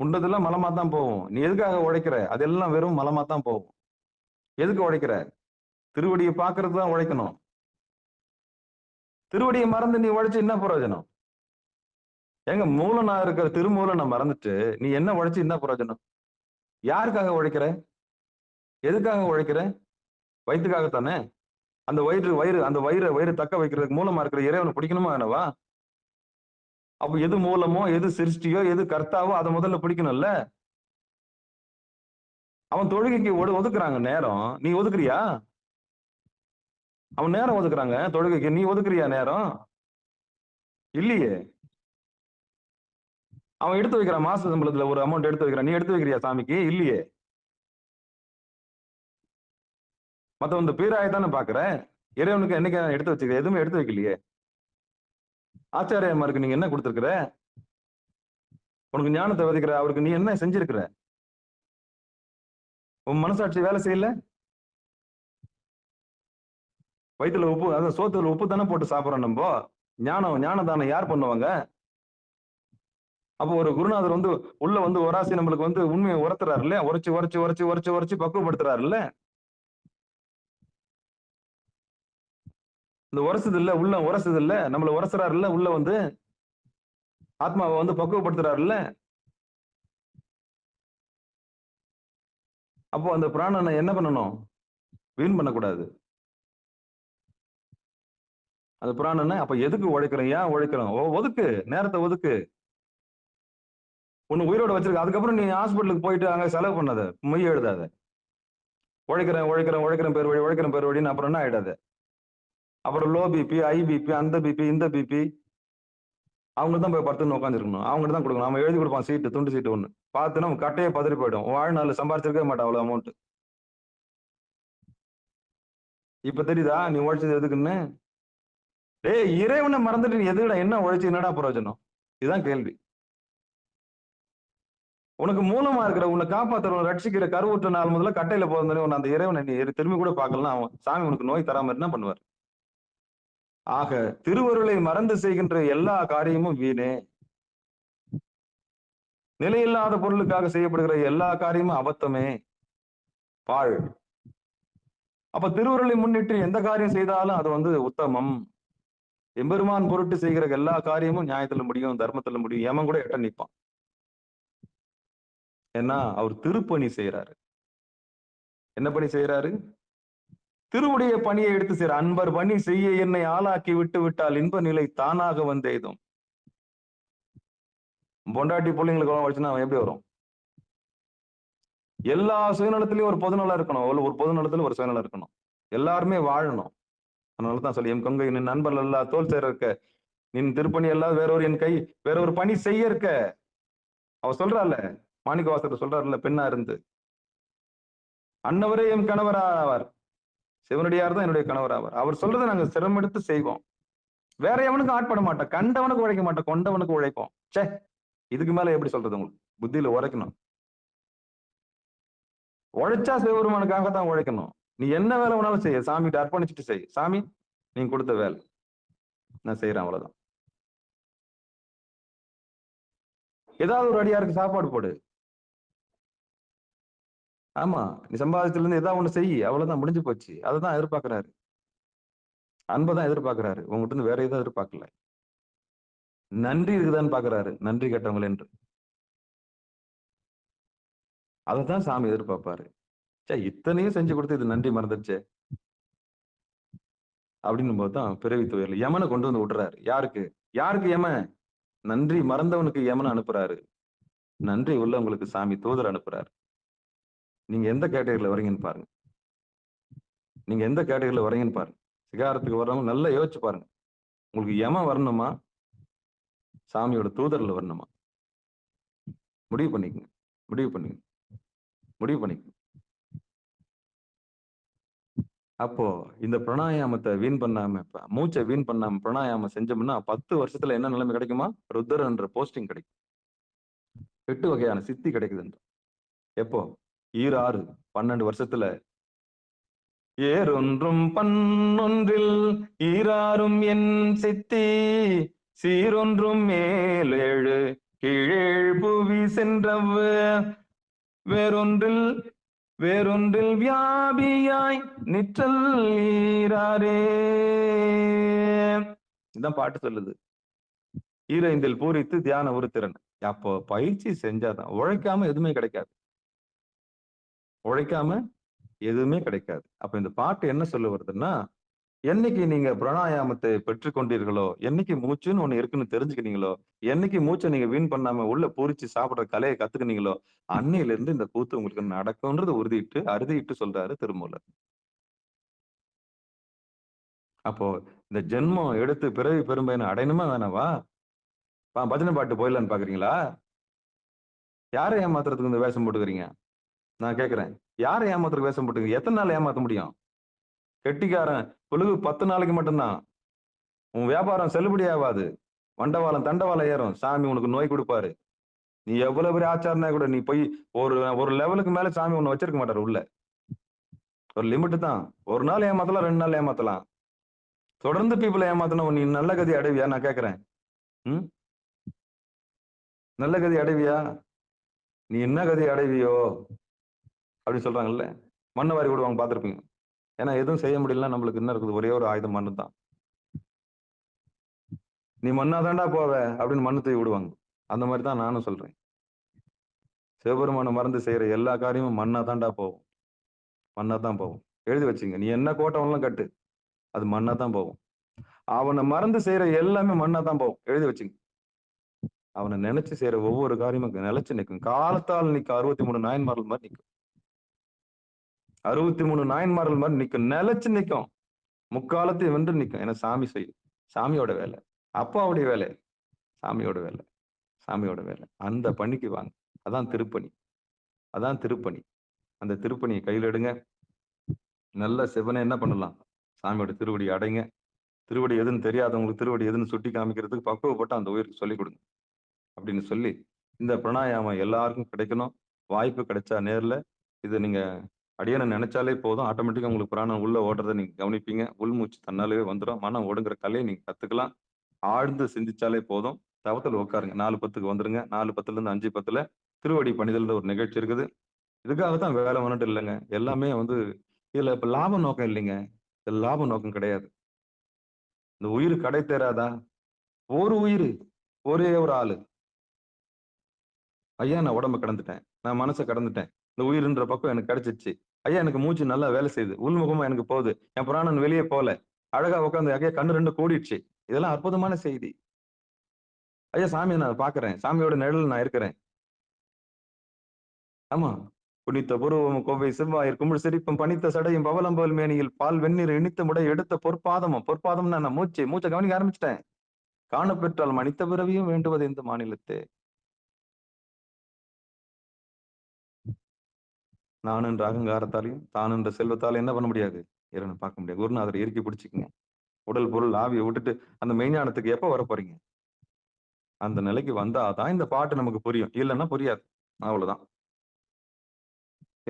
உண்டதெல்லாம் மலமா தான் போகும். நீ எதுக்காக உழைக்கிற? அதெல்லாம் வெறும் மலமா தான் போகும். எதுக்கு உழைக்கிற? திருவடியை பாக்குறது தான் உழைக்கணும். திருவடியை மறந்து நீ உழைச்சு என்ன பிரயோஜனம்? எங்க மூலனா இருக்கிற திருமூலனை மறந்துட்டு நீ என்ன உழைச்சு என்ன பிரயோஜனம்? யாருக்காக உழைக்கிற? எதுக்காக உழைக்கிற? வயிற்றுக்காகத்தானே. அந்த வயிறு தக்க வைக்கிறதுக்கு மூலமா இருக்கிற இறைவனை பிடிக்கணுமா வேணவா? அப்ப எது மூலமோ, எது சிருஷ்டியோ, எது கர்த்தாவோ அதை முதல்ல பிடிக்கணும்ல. அவன் தொழுகைக்கு ஒதுக்குறாங்க நேரம், நீ ஒதுக்குறியா? அவன் நேரம் ஒதுக்குறாங்க தொழுகைக்கு, நீ ஒதுக்குறியா நேரம்? இல்லையே. அவன் எடுத்து வைக்கிறான், மாச சம்பளத்துல ஒரு அமௌண்ட் எடுத்து வைக்கிறான், நீ எடுத்து வைக்கிறியா சாமிக்கு? இல்லையே. மத்த இந்த பீராயத்தானே பாக்குற, இறைவனுக்கு என்னைக்கு எடுத்து வச்சுக்க? எதுவுமே எடுத்து வைக்கலையே. ஆச்சாரியமாருக்கு நீங்க என்ன கொடுத்திருக்கிற? உனக்கு ஞானத்தை விதைக்கிற அவருக்கு நீ என்ன செஞ்சிருக்கிற? உன் மனசாட்சி வேலை செய்யல. வயிற்றுல உப்பு, அதான் சோத்துல உப்பு தானே போட்டு சாப்பிடறோம் நம்ம. ஞான தானம் யார் பண்ணுவாங்க? அப்போ ஒரு குருநாதர் உள்ள ஒராசி நம்மளுக்கு உண்மையை உரத்துறாரு இல்லையா? உரைச்சு பக்குவப்படுத்துறாரு இல்ல. இந்த உரசுது இல்ல, உள்ள உரசுது இல்ல, நம்மள உரசுறாரு இல்ல, உள்ள ஆத்மாவை பக்குவப்படுத்துறாரு இல்ல. அப்போ அந்த பிராணனை என்ன பண்ணணும்? வீண் பண்ணக்கூடாது. அந்த பிராணனை அப்ப எதுக்கு உழைக்கிறோம்? ஏன் உழைக்கிறோம்? ஒதுக்கு, நேரத்தை ஒதுக்கு. உன்னை உயிரோட வச்சிருக்க. அதுக்கப்புறம் நீ ஹாஸ்பிட்டலுக்கு போயிட்டு அங்க செலவு பண்ணாத, மொய் எழுதாத. உழைக்கிறேன் பேர் வழின்னு அப்புறம் என்ன ஆயிடாது. அப்புறம் லோ பிபி, ஐ பிபி, அந்த பிபி, இந்த பிபி, அவங்க தான் போய் படுத்துன்னு உட்காந்துருக்கணும். அவங்ககிட்ட தான் கொடுக்கணும். அவன் எழுதி கொடுப்பான் சீட்டு, துண்டு சீட்டு ஒண்ணு பார்த்துன்னா கட்டையே பதறி போயிடும். வாழ்நாள் சம்பாதிச்சிருக்கவே மாட்டான் அவ்வளவு அமௌண்ட். இப்ப தெரியுதா நீ உழைச்சது எதுக்குன்னு? டேய், இறைவனை மறந்துட்டு நீ எதுடா என்ன உழைச்சு என்னடா பிரயோஜனம்? இதுதான் கேள்வி. உனக்கு மூலமா இருக்கிற, உன்னை காப்பாத்துற, ரட்சிக்கிற கருவுற்ற நாள் முதல்ல கட்டையில போறதுன்னு அந்த இறைவனை நீ திரும்பி கூட பார்க்கலாம். அவன் சாமி உனக்கு நோய் தராம என்ன பண்ணுவார்? ஆக திருவருளை மறந்து செய்கின்ற எல்லா காரியமும் வீணே. நிலையில்லாத பொருளுக்காக செய்யப்படுகிற எல்லா காரியமும் அபத்தமே, பாழ். அப்ப திருவருளை முன்னிட்டு எந்த காரியம் செய்தாலும் அது உத்தமம். எம்பெருமான் பொருட்டு செய்கிற எல்லா காரியமும் நியாயத்துல முடியும், தர்மத்துல முடியும். ஏமன் கூட எட்ட நிற்பான். ஏன்னா அவர் திருப்பணி செய்யறாரு. என்ன பணி செய்யறாரு? திருவுடைய பணியை எடுத்து செய்யற. அன்பர் பணி செய்ய என்னை ஆளாக்கி விட்டு விட்டால் இன்ப நிலை தானாக வந்தேதும். பொண்டாட்டி பிள்ளைங்களுக்கு வச்சுன்னா அவன் எப்படி வரும்? எல்லா சுயநலத்திலயும் ஒரு பொதுநலம் இருக்கணும், ஒரு பொதுநலத்துல ஒரு சுயநலம் இருக்கணும். எல்லாருமே வாழணும். அதனாலதான் சொல்லி என் கொங்கை நின் நண்பர்கள் எல்லா தோல் சேர இருக்க, நின் திருப்பணி எல்லாம் வேறொரு என் கை வேறொரு பணி செய்ய இருக்க. அவ சொல்றாள், மாணிக்க வாசகர் சொல்றாருல்ல, பெண்ணா இருந்து அன்னவரே என் கணவராவார், சிவனடியார் தான் என்னுடைய கணவராவார். அவர் சொல்றதை நாங்க சிரமம் எடுத்து செய்வோம். வேற எவனுக்கும் ஆட்பட மாட்டோம், கண்டவனுக்கு உழைக்க மாட்டோம், கொண்டவனுக்கு உழைப்போம். சே, இதுக்கு மேல எப்படி சொல்றது? உங்களுக்கு புத்தியில உரைக்கணும். உழைச்சா சிவபெருமானுக்காகத்தான் உழைக்கணும். நீ என்ன வேலை வேணாலும் செய்ய, சாமிகிட்ட அர்ப்பணிச்சுட்டு செய். சாமி நீங்க கொடுத்த வேலை நான் செய்யறேன், அவ்வளவுதான். ஏதாவது ஒரு அடியாருக்கு சாப்பாடு போடு. ஆமா, நீ சம்பாதிச்சதுல இருந்து ஏதாவது ஒண்ணு செய், அவ்வளவுதான், முடிஞ்சு போச்சு. அததான் எதிர்பார்க்கிறாரு. அன்பதான் எதிர்பார்க்கிறாரு, உங்ககிட்ட இருந்து வேற எதுவும் எதிர்பார்க்கல. நன்றி இருக்குதான்னு பாக்குறாரு, நன்றி கேட்டவங்கள என்று. அதைத்தான் சாமி எதிர்பார்ப்பாரு. சே, இத்தனையும் செஞ்சு கொடுத்து இது நன்றி மறந்துடுச்சே அப்படின்னு போதுதான் பிறவி துயர்ல யமனை கொண்டு வந்து விடுறாரு. யாருக்கு யமன்? நன்றி மறந்தவனுக்கு யமனை அனுப்புறாரு. நன்றி உள்ளவங்களுக்கு சாமி தூதர் அனுப்புறாரு. நீங்க எந்த கேட்டகரியில வரீங்கன்னு பாருங்க. நீங்க எந்த கேட்டகரியில வரீங்கன்னு பாருங்க. சிகாரத்துக்கு வர்றவங்க நல்லா யோசிச்சு பாருங்க. உங்களுக்கு யமன் வரணுமா? சாமியோட தூதர்ல வரணுமா? முடிவு பண்ணிக்கங்க. முடிவு பண்ணுங்க. முடிவு பண்ணிக்கங்க. அப்போ இந்த பிராணாயாமத்தை வீண் பண்ணாம, மூச்சை வீண் பண்ணாம பிராணாயாமம் செஞ்சோம்னா 10 வருஷத்துல என்ன நிலைமை கிடைக்குமா? ருத்ரன்ற போஸ்டிங் கிடைக்கும். 8 வகையான சித்தி கிடைக்குதுன்ற. எப்போ? 12 வருஷத்துல ஏறொன்றும் பன்னொன்றில் ஈராறும் என் சித்தி சீரொன்றும் மேலேழு கீழேழ் புவி சென்றவ் வேறொன்றில் வேறொன்றில் வியாபியாய் நிற்றல் ஈராரே. இதான் பாட்டு சொல்லுது. ஈரைந்தில் பூரித்து தியான உருத்திரன். அப்போ பயிற்சி செஞ்சாதான். உழைக்காம எதுவுமே கிடைக்காது. உழைக்காம எதுவுமே கிடைக்காது. அப்ப இந்த பாட்டு என்ன சொல்ல வருதுன்னா, என்னைக்கு நீங்க பிராணாயாமத்தை பெற்றுக்கொண்டீர்களோ, என்னைக்கு மூச்சுன்னு ஒண்ணு இருக்குன்னு தெரிஞ்சுக்கினீங்களோ, என்னைக்கு மூச்சை நீங்க வீண் பண்ணாம உள்ள பூரிச்சு சாப்பிடுற கலையை கத்துக்கினீங்களோ, அன்னையில இருந்து இந்த கூத்து உங்களுக்கு நடக்கும்ன்றது அறுதியிட்டு சொல்றாரு திருமூலர். அப்போ இந்த ஜென்மம் எடுத்து பிறவி பெரும்பயனை அடையணுமா வேணாவா? பஜனை பாட்டு போயிடலான்னு பாக்குறீங்களா? யாரை ஏமாத்துறதுக்கு இந்த வேஷம் போட்டுக்கிறீங்க? நான் கேக்குறேன். யாரை ஏமாத்துறதுக்கு வேஷம் போட்டுக்கிறீங்க? எத்தனை நாள் ஏமாத்த முடியும்? கெட்டிக்காரன் புழுகு 10 நாளைக்கு மட்டும்தான். உன் வியாபாரம் செல்லுபடி ஆகாது. வண்டவாளம் தண்டவாளம் ஏறும். சாமி உனக்கு நோய் கொடுப்பாரு. நீ எவ்வளவு பெரிய ஆச்சாரனா கூட நீ போய் ஒரு லெவலுக்கு மேல சாமி உன்னை வச்சிருக்க மாட்டாரு உள்ள. ஒரு லிமிட் தான். ஒரு நாள் ஏமாத்தலாம், 2 நாள் ஏமாத்தலாம். தொடர்ந்து பீப்புளை ஏமாத்தணும். நீ நல்ல கதி அடைவியா? நான் கேக்குறேன். நல்ல கதி அடைவியா? நீ என்ன கதி அடைவியோ அப்படின்னு சொல்றாங்கல்ல. மண்ணை வாரி விடுவாங்க, பார்த்திருப்பீங்க. ஏன்னா எதுவும் செய்ய முடியலன்னா நம்மளுக்கு என்ன இருக்குது? ஒரே ஒரு ஆயுதம் மண்ணு தான். நீ மண்ணாதாண்டா போவ அப்படின்னு மண்ணு தூக்கி விடுவாங்க. அந்த மாதிரி தான் நானும் சொல்றேன். சிவபெருமானை மறந்து செய்யற எல்லா காரியமும் மண்ணா தாண்டா போகும். மண்ணா தான் போகும். எழுதி வச்சுங்க. நீ என்ன கோட்டவெல்லாம் கட்டு, அது மண்ணா தான் போகும். அவனை மறந்து செய்யற எல்லாமே மண்ணா தான் போகும். எழுதி வச்சுங்க. அவனை நினைச்சு செய்யற ஒவ்வொரு காரியமும் நிலைச்சு நிற்கும். காலத்தால் நிற்கும். 63 நாயன்மார்கள் மாதிரி நிற்கும். 63 நாயன்மார்கள் மாதிரி நிற்கும். நிலைச்சு நிற்கும். முக்காலத்தையும் வென்று நிற்கும். ஏன்னா சாமி செய்யும். சாமியோட வேலை. அப்பாவுடைய வேலை. சாமியோட வேலை. சாமியோட வேலை. அந்த பணிக்கு வாங்க. அதான் திருப்பணி. அதான் திருப்பணி. அந்த திருப்பணியை கையில் எடுங்க. நல்ல சிவனை என்ன பண்ணலாம்? சாமியோட திருவடி அடைங்க. திருவடி எதுன்னு தெரியாதவங்களுக்கு திருவடி எதுன்னு சுட்டி காமிக்கிறதுக்கு பக்குவப்பட்டு அந்த உயிருக்கு சொல்லிக் கொடுங்க அப்படின்னு சொல்லி, இந்த பிராணாயாமம் எல்லாருக்கும் கிடைக்கணும். வாய்ப்பு கிடைச்சா நேர்ல இது நீங்க அடியனை நினைச்சாலே போதும். ஆட்டோமேட்டிக்கா உங்களுக்கு பிராணம் உள்ள ஓடுறதை நீங்க கவனிப்பீங்க. உள்மூச்சு தன்னாலே வந்துடும். மனம் ஒடுங்குற கலையை நீங்க கத்துக்கலாம். ஆழ்ந்து சிந்திச்சாலே போதும். தவத்துல உட்காருங்க. 4:10 வந்துருங்க. 4:10 இருந்து 5:10 திருவடி பணிதல் ஒரு நிகழ்ச்சி இருக்குது. இதுக்காகத்தான் வேலை வந்துட்டு இல்லைங்க. எல்லாமே இதுல இப்ப லாப நோக்கம் இல்லைங்க. இது லாப நோக்கம் கிடையாது. இந்த உயிர் கடை தேராதா? ஒரு உயிர், ஒரே ஒரு ஆளு. ஐயா நான் உடம்ப கடந்துட்டேன், நான் மனசை கடந்துட்டேன், இந்த உயிர்ன்ற பக்கம் எனக்கு கிடைச்சிச்சு. ஐயா எனக்கு மூச்சு நல்லா வேலை செய்யுது, உள்முகமா எனக்கு போகுது, என் பிராணன் வெளியே போல, அழகா உட்காந்து ஐயா கண்ணு 2 கூடிடுச்சு. இதெல்லாம் அற்புதமான செய்தி. ஐயா சாமியை நான் பாக்குறேன், சாமியோட நிழல் நான் இருக்கிறேன். ஆமா. புனித்த புருவம் கோவை செவ்வாயிர் குமிழ் சிரிப்பும் பனித்த சடையும் பவளம்போல் மேனியில் பால் வெந்நீர் இனித்த முடை எடுத்த பொற்பாதம்னா நான் மூச்சை கவனிக்க ஆரம்பிச்சிட்டேன். காணப்பெற்றால் மனித பிறவியும் வேண்டுவது இந்த மாநிலத்தே. நான் என்ற அகங்காரத்தாலையும் தான் என்ற செல்வத்தாலையும் என்ன பண்ண முடியாது? இறைவனை பார்க்க முடியாது. குருநாதரை இறுக்கி பிடிச்சிக்கங்க. உடல் பொருள் ஆவியை விட்டுட்டு அந்த மெய்ஞானத்துக்கு எப்ப வர போறீங்க? அந்த நிலைக்கு வந்தாதான் இந்த பாட்டு நமக்கு புரியும். இல்லைன்னா புரியாது. அவ்வளவுதான்.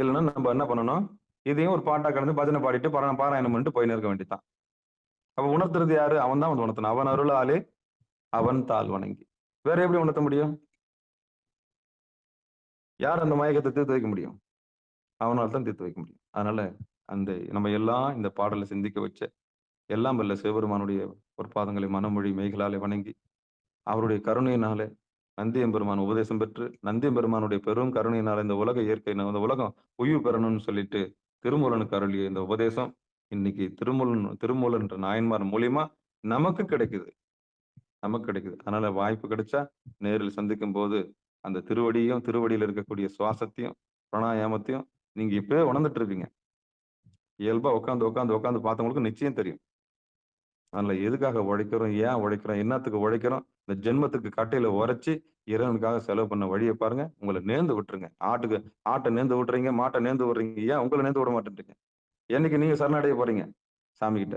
இல்லைன்னா நம்ம என்ன பண்ணணும்? இதையும் ஒரு பாட்டா கடந்து பஜனை பாடிட்டு பாராயணம் பண்ணிட்டு போயின்னு இருக்க வேண்டியதான். அப்ப உணர்த்துறது யாரு? அவன் தான் உணர்த்தணும். அவன் அருளாலே அவன் தாழ் வணங்கி. வேற எப்படி உணர்த்த முடியும்? யார் அந்த மயக்கத்தை தீர்த்து வைக்க முடியும்? அவனால் தான் தீர்த்து வைக்க முடியும். அதனால அந்த நம்ம எல்லாம் இந்த பாடலை சிந்திக்க வச்ச எல்லாம் வல்ல சிவபெருமானுடைய பொற்பாதங்களை மனமொழி மெய்களாலே வணங்கி, அவருடைய கருணையினாலே நந்தியம்பெருமான் உபதேசம் பெற்று, நந்தியம்பெருமானுடைய பெரும் கருணையினால இந்த உலக இயற்கை இந்த உலகம் உயிர் பெறணும்னு சொல்லிட்டு திருமூலனுக்கு அருளிய இந்த உபதேசம் இன்னைக்கு திருமூலன் என்ற நாயன்மார் மூலியமா நமக்கு கிடைக்குது. அதனால வாய்ப்பு கிடைச்சா நேரில் சந்திக்கும் போது அந்த திருவடியும் திருவடியில் இருக்கக்கூடிய சுவாசத்தையும் பிராணாயாமத்தையும் நீங்க இப்பவே உணர்ந்துட்டு இருப்பீங்க. இயல்பா உட்காந்து உட்காந்து உட்காந்து பார்த்தவங்களுக்கு நிச்சயம் தெரியும். அதனால எதுக்காக உழைக்கிறோம், ஏன் உழைக்கிறோம், என்னத்துக்கு உழைக்கிறோம், இந்த ஜென்மத்துக்கு கட்டையில உரைச்சு இறைவனுக்காக செலவு பண்ண வழியை பாருங்க. உங்களை நேர்ந்து விட்டுருங்க. ஆட்டை நேர்ந்து விட்டுறீங்க, மாட்டை நேர்ந்து விடுறீங்க, ஏன் உங்களை நேர்ந்து விட மாட்டேன்றீங்க? என்னைக்கு நீங்க சரணடைய போறீங்க சாமி கிட்ட?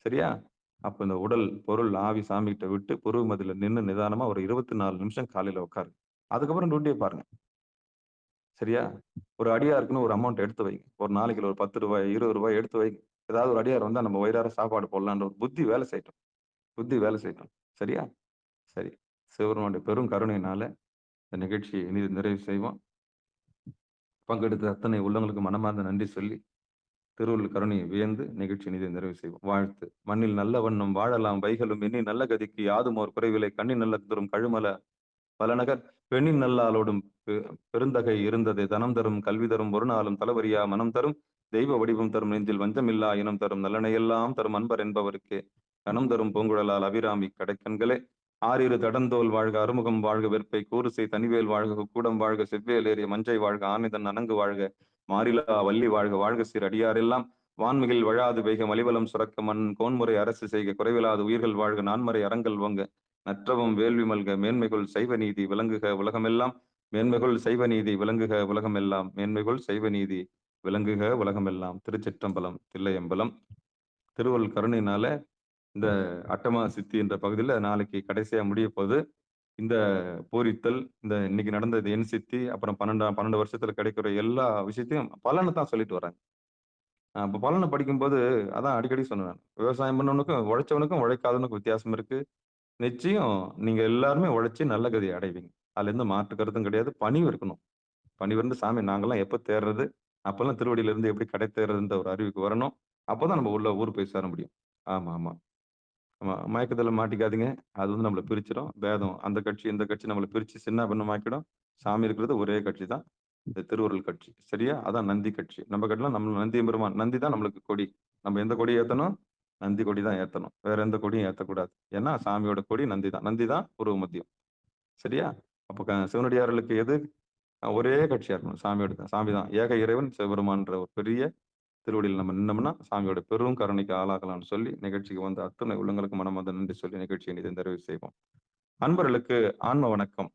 சரியா? அப்ப இந்த உடல், பொருள், ஆவி சாமி கிட்ட விட்டு புருவ மத்தியில நின்னு நிதானமா ஒரு 24 நிமிஷம் காலையில உட்காருங்க. அதுக்கப்புறம் டியூட்டியை பாருங்க. சரியா? ஒரு அடியாருக்குன்னு ஒரு அமௌண்ட் எடுத்து வைங்க. ஒரு நாளைக்கு ஒரு ரூ. 10 ரூ. 20 எடுத்து வைங்க. ஏதாவது ஒரு அடியார் வந்தா நம்ம வயிறார சாப்பாடு போடலான்ற ஒரு புத்தி வேலை செய்யட்டும். புத்தி வேலை செய்யட்டும். சரியா? சரி. சிவபெருமானுடைய பெரும் கருணையினால இந்த நிகழ்ச்சியை இனி நிறைவு செய்வோம். பங்கெடுத்த அத்தனை உள்ளங்களுக்கு மனமார்ந்த நன்றி சொல்லி திருவள்ளுவர் கருணையை வியந்து நிகழ்ச்சி இனிதை நிறைவு செய்வோம். வாழ்த்து. மண்ணில் நல்ல வண்ணம் வாழலாம் வைகளும் எண்ணி நல்ல கதிக்கு யாதுமோர் குறைவிலை கண்ணி நல்ல தரும் கழுமல பலநகர் பெண்ணின் நல்லாளோடும் பெருந்தகை இருந்தது தனம் தரும் கல்வி தரும் ஒரு நாளும் தளவரியா மனம் தரும் தெய்வ வடிவம் தரும் நெஞ்சில் வஞ்சமில்லா இனம் தரும் நல்லனையெல்லாம் தரும் அன்பர் என்பவருக்கு கணம் தரும் பூங்குழலால் அபிராமி கடைக்கண்களே ஆறிரு தடந்தோல் வாழ்க அறுமுகம் வாழ்க வெற்பை கூறுசை தனிவேல் வாழ்க கூடம் வாழ்க செவ்வேல் ஏறிய மஞ்சை வாழ்க ஆனிதன் அணங்கு வாழ்க மாறிலா வள்ளி வாழ்க வாழ்க சீர் அடியாரெல்லாம் வான்மிகில் வழாது வைக மலிவலம் சுரக்க மண் கோன்முறை அரசு செய்க குறைவிலாது உயிர்கள் வாழ்க நான்மறை அறங்கள் வங்க நற்றவம் வேள்வி மல்க மேன்மைகள் சைவ நீதி விளங்குக உலகமெல்லாம் மேன்மைகள் சைவ நீதி விளங்குக உலகமெல்லாம் மேன்மைகள் சைவ நீதி விளங்குக உலகமெல்லாம். திருச்சிற்றம்பலம், தில்லையம்பலம். திருவள்ளுவர் கருணையினால இந்த அட்டமா சித்தி என்ற பகுதியில நாளைக்கு கடைசியா முடிய போகுது. இந்த பூரித்தல், இந்த இன்னைக்கு நடந்தது என் சித்தி, அப்புறம் 12 வருஷத்துல கிடைக்கிற எல்லா விஷயத்தையும் பலனை தான் சொல்லிட்டு வர்றாங்க. அப்ப பலனை படிக்கும்போது அதான் அடிக்கடி சொன்னேன் நான். விவசாயம் பண்ணவனுக்கும் உழைச்சவனுக்கும் உழைக்காதவனுக்கும் வித்தியாசம் இருக்கு. நிச்சயம் நீங்க எல்லாருமே உழைச்சு நல்ல கதியை அடைவீங்க. அதுல எந்த மாற்று கருத்தும் கிடையாது. பணிவு இருக்கணும். பணிவு இருந்து சாமி நாங்கெல்லாம் எப்ப தேர்றது, அப்பெல்லாம் திருவடியில இருந்து எப்படி கடை தேர்றதுன்ற ஒரு அறிவுக்கு வரணும். அப்பதான் நம்ம உள்ள ஊர் போய் சேர முடியும். ஆமா, ஆமா. ஆமா. மயக்கத்துல மாட்டிக்காதீங்க. அது வந்து நம்மள பிரிச்சிடும். பேதம் அந்த கட்சி, இந்த கட்சி நம்மள பிரிச்சு சின்ன பின்னமாக்கிடும். சாமி இருக்கிறது ஒரே கட்சி தான். இந்த திருவருள் கட்சி. சரியா? அதான் நந்தி கட்சி. நம்ம கட்சிலாம் நம்ம நந்தி பெருமான். நந்தி தான் நம்மளுக்கு கொடி. நம்ம எந்த கொடி ஏத்தணும்? நந்தி கொடி தான் ஏத்தணும். வேற எந்த கொடியும் ஏத்தக்கூடாது. ஏன்னா சாமியோட கொடி நந்தி தான். நந்தி தான் உருவ மத்தியம். சரியா? அப்ப சிவனடியார்களுக்கு எது? ஒரே கட்சியா இருக்கணும். சாமியோட தான். சாமி தான். ஏக இறைவன் சிவபெருமான்ற ஒரு பெரிய திருவடியில் நம்ம நின்னோம்னா சாமியோட பெரும் கருணைக்கு ஆளாகலாம்னு சொல்லி நிகழ்ச்சிக்கு வந்த அத்தனை உள்ளங்களுக்கு மனமார்ந்த நன்றி சொல்லி நிகழ்ச்சியை இதை நிறைவு செய்வோம். அன்பர்களுக்கு ஆன்ம வணக்கம்.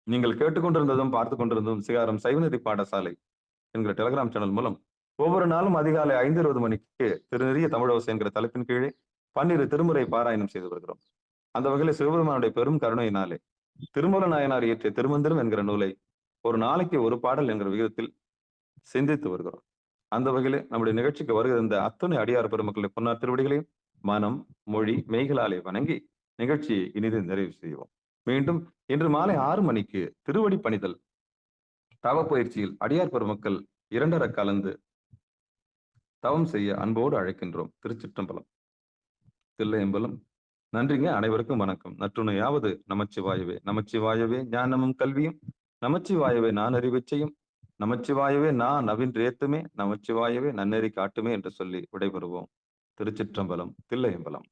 நீங்கள் கேட்டுக்கொண்டிருந்ததும் பார்த்து கொண்டிருந்ததும் சிகாரம் சைவநெறி பாடசாலை என்கிற டெலிகிராம் சேனல் மூலம் ஒவ்வொரு நாளும் அதிகாலை 5:20 மணிக்கு திருநெறிய தமிழோசை என்கிற தலைப்பின் கீழே 12 திருமுறை பாராயணம் செய்து வருகிறோம். அந்த வகையில சிவபெருமானுடைய பெரும் கருணையினாலே திருமூல நாயனார் இயற்றிய திருமந்திரம் என்கிற நூலை ஒரு நாளைக்கு ஒரு பாடல் என்கிற விகிதத்தில் சிந்தித்து வருகிறோம். அந்த வகையிலே நம்முடைய நிகழ்ச்சிக்கு வருகிற இந்த அத்தனை அடியார் பெருமக்களை பொன்னார் திருவடிகளையும் மனம், மொழி, மெய்களாலே வணங்கி நிகழ்ச்சியை இனிது நிறைவு செய்வோம். மீண்டும் இன்று மாலை 6 மணிக்கு திருவடி பணிதல் தவ பயிற்சியில் அடியார் பெருமக்கள் 2:30 கலந்து தவம் செய்ய அன்போடு அழைக்கின்றோம். திருச்சிற்றம்பலம், தில்லையம்பலம். நன்றிங்க. அனைவருக்கும் வணக்கம். நற்றுணையாவது நமச்சிவாயவே. நமச்சிவாயவே ஞானமும் கல்வியும், நமச்சிவாயவே நான் அறிவிச்சையும், நமச்சிவாயவே நான் நவின்றேத்துமே, நமச்சிவாயவே நன்னெறி காட்டுமே என்று சொல்லி விடைபெறுவோம். திருச்சிற்றம்பலம், தில்லையம்பலம்.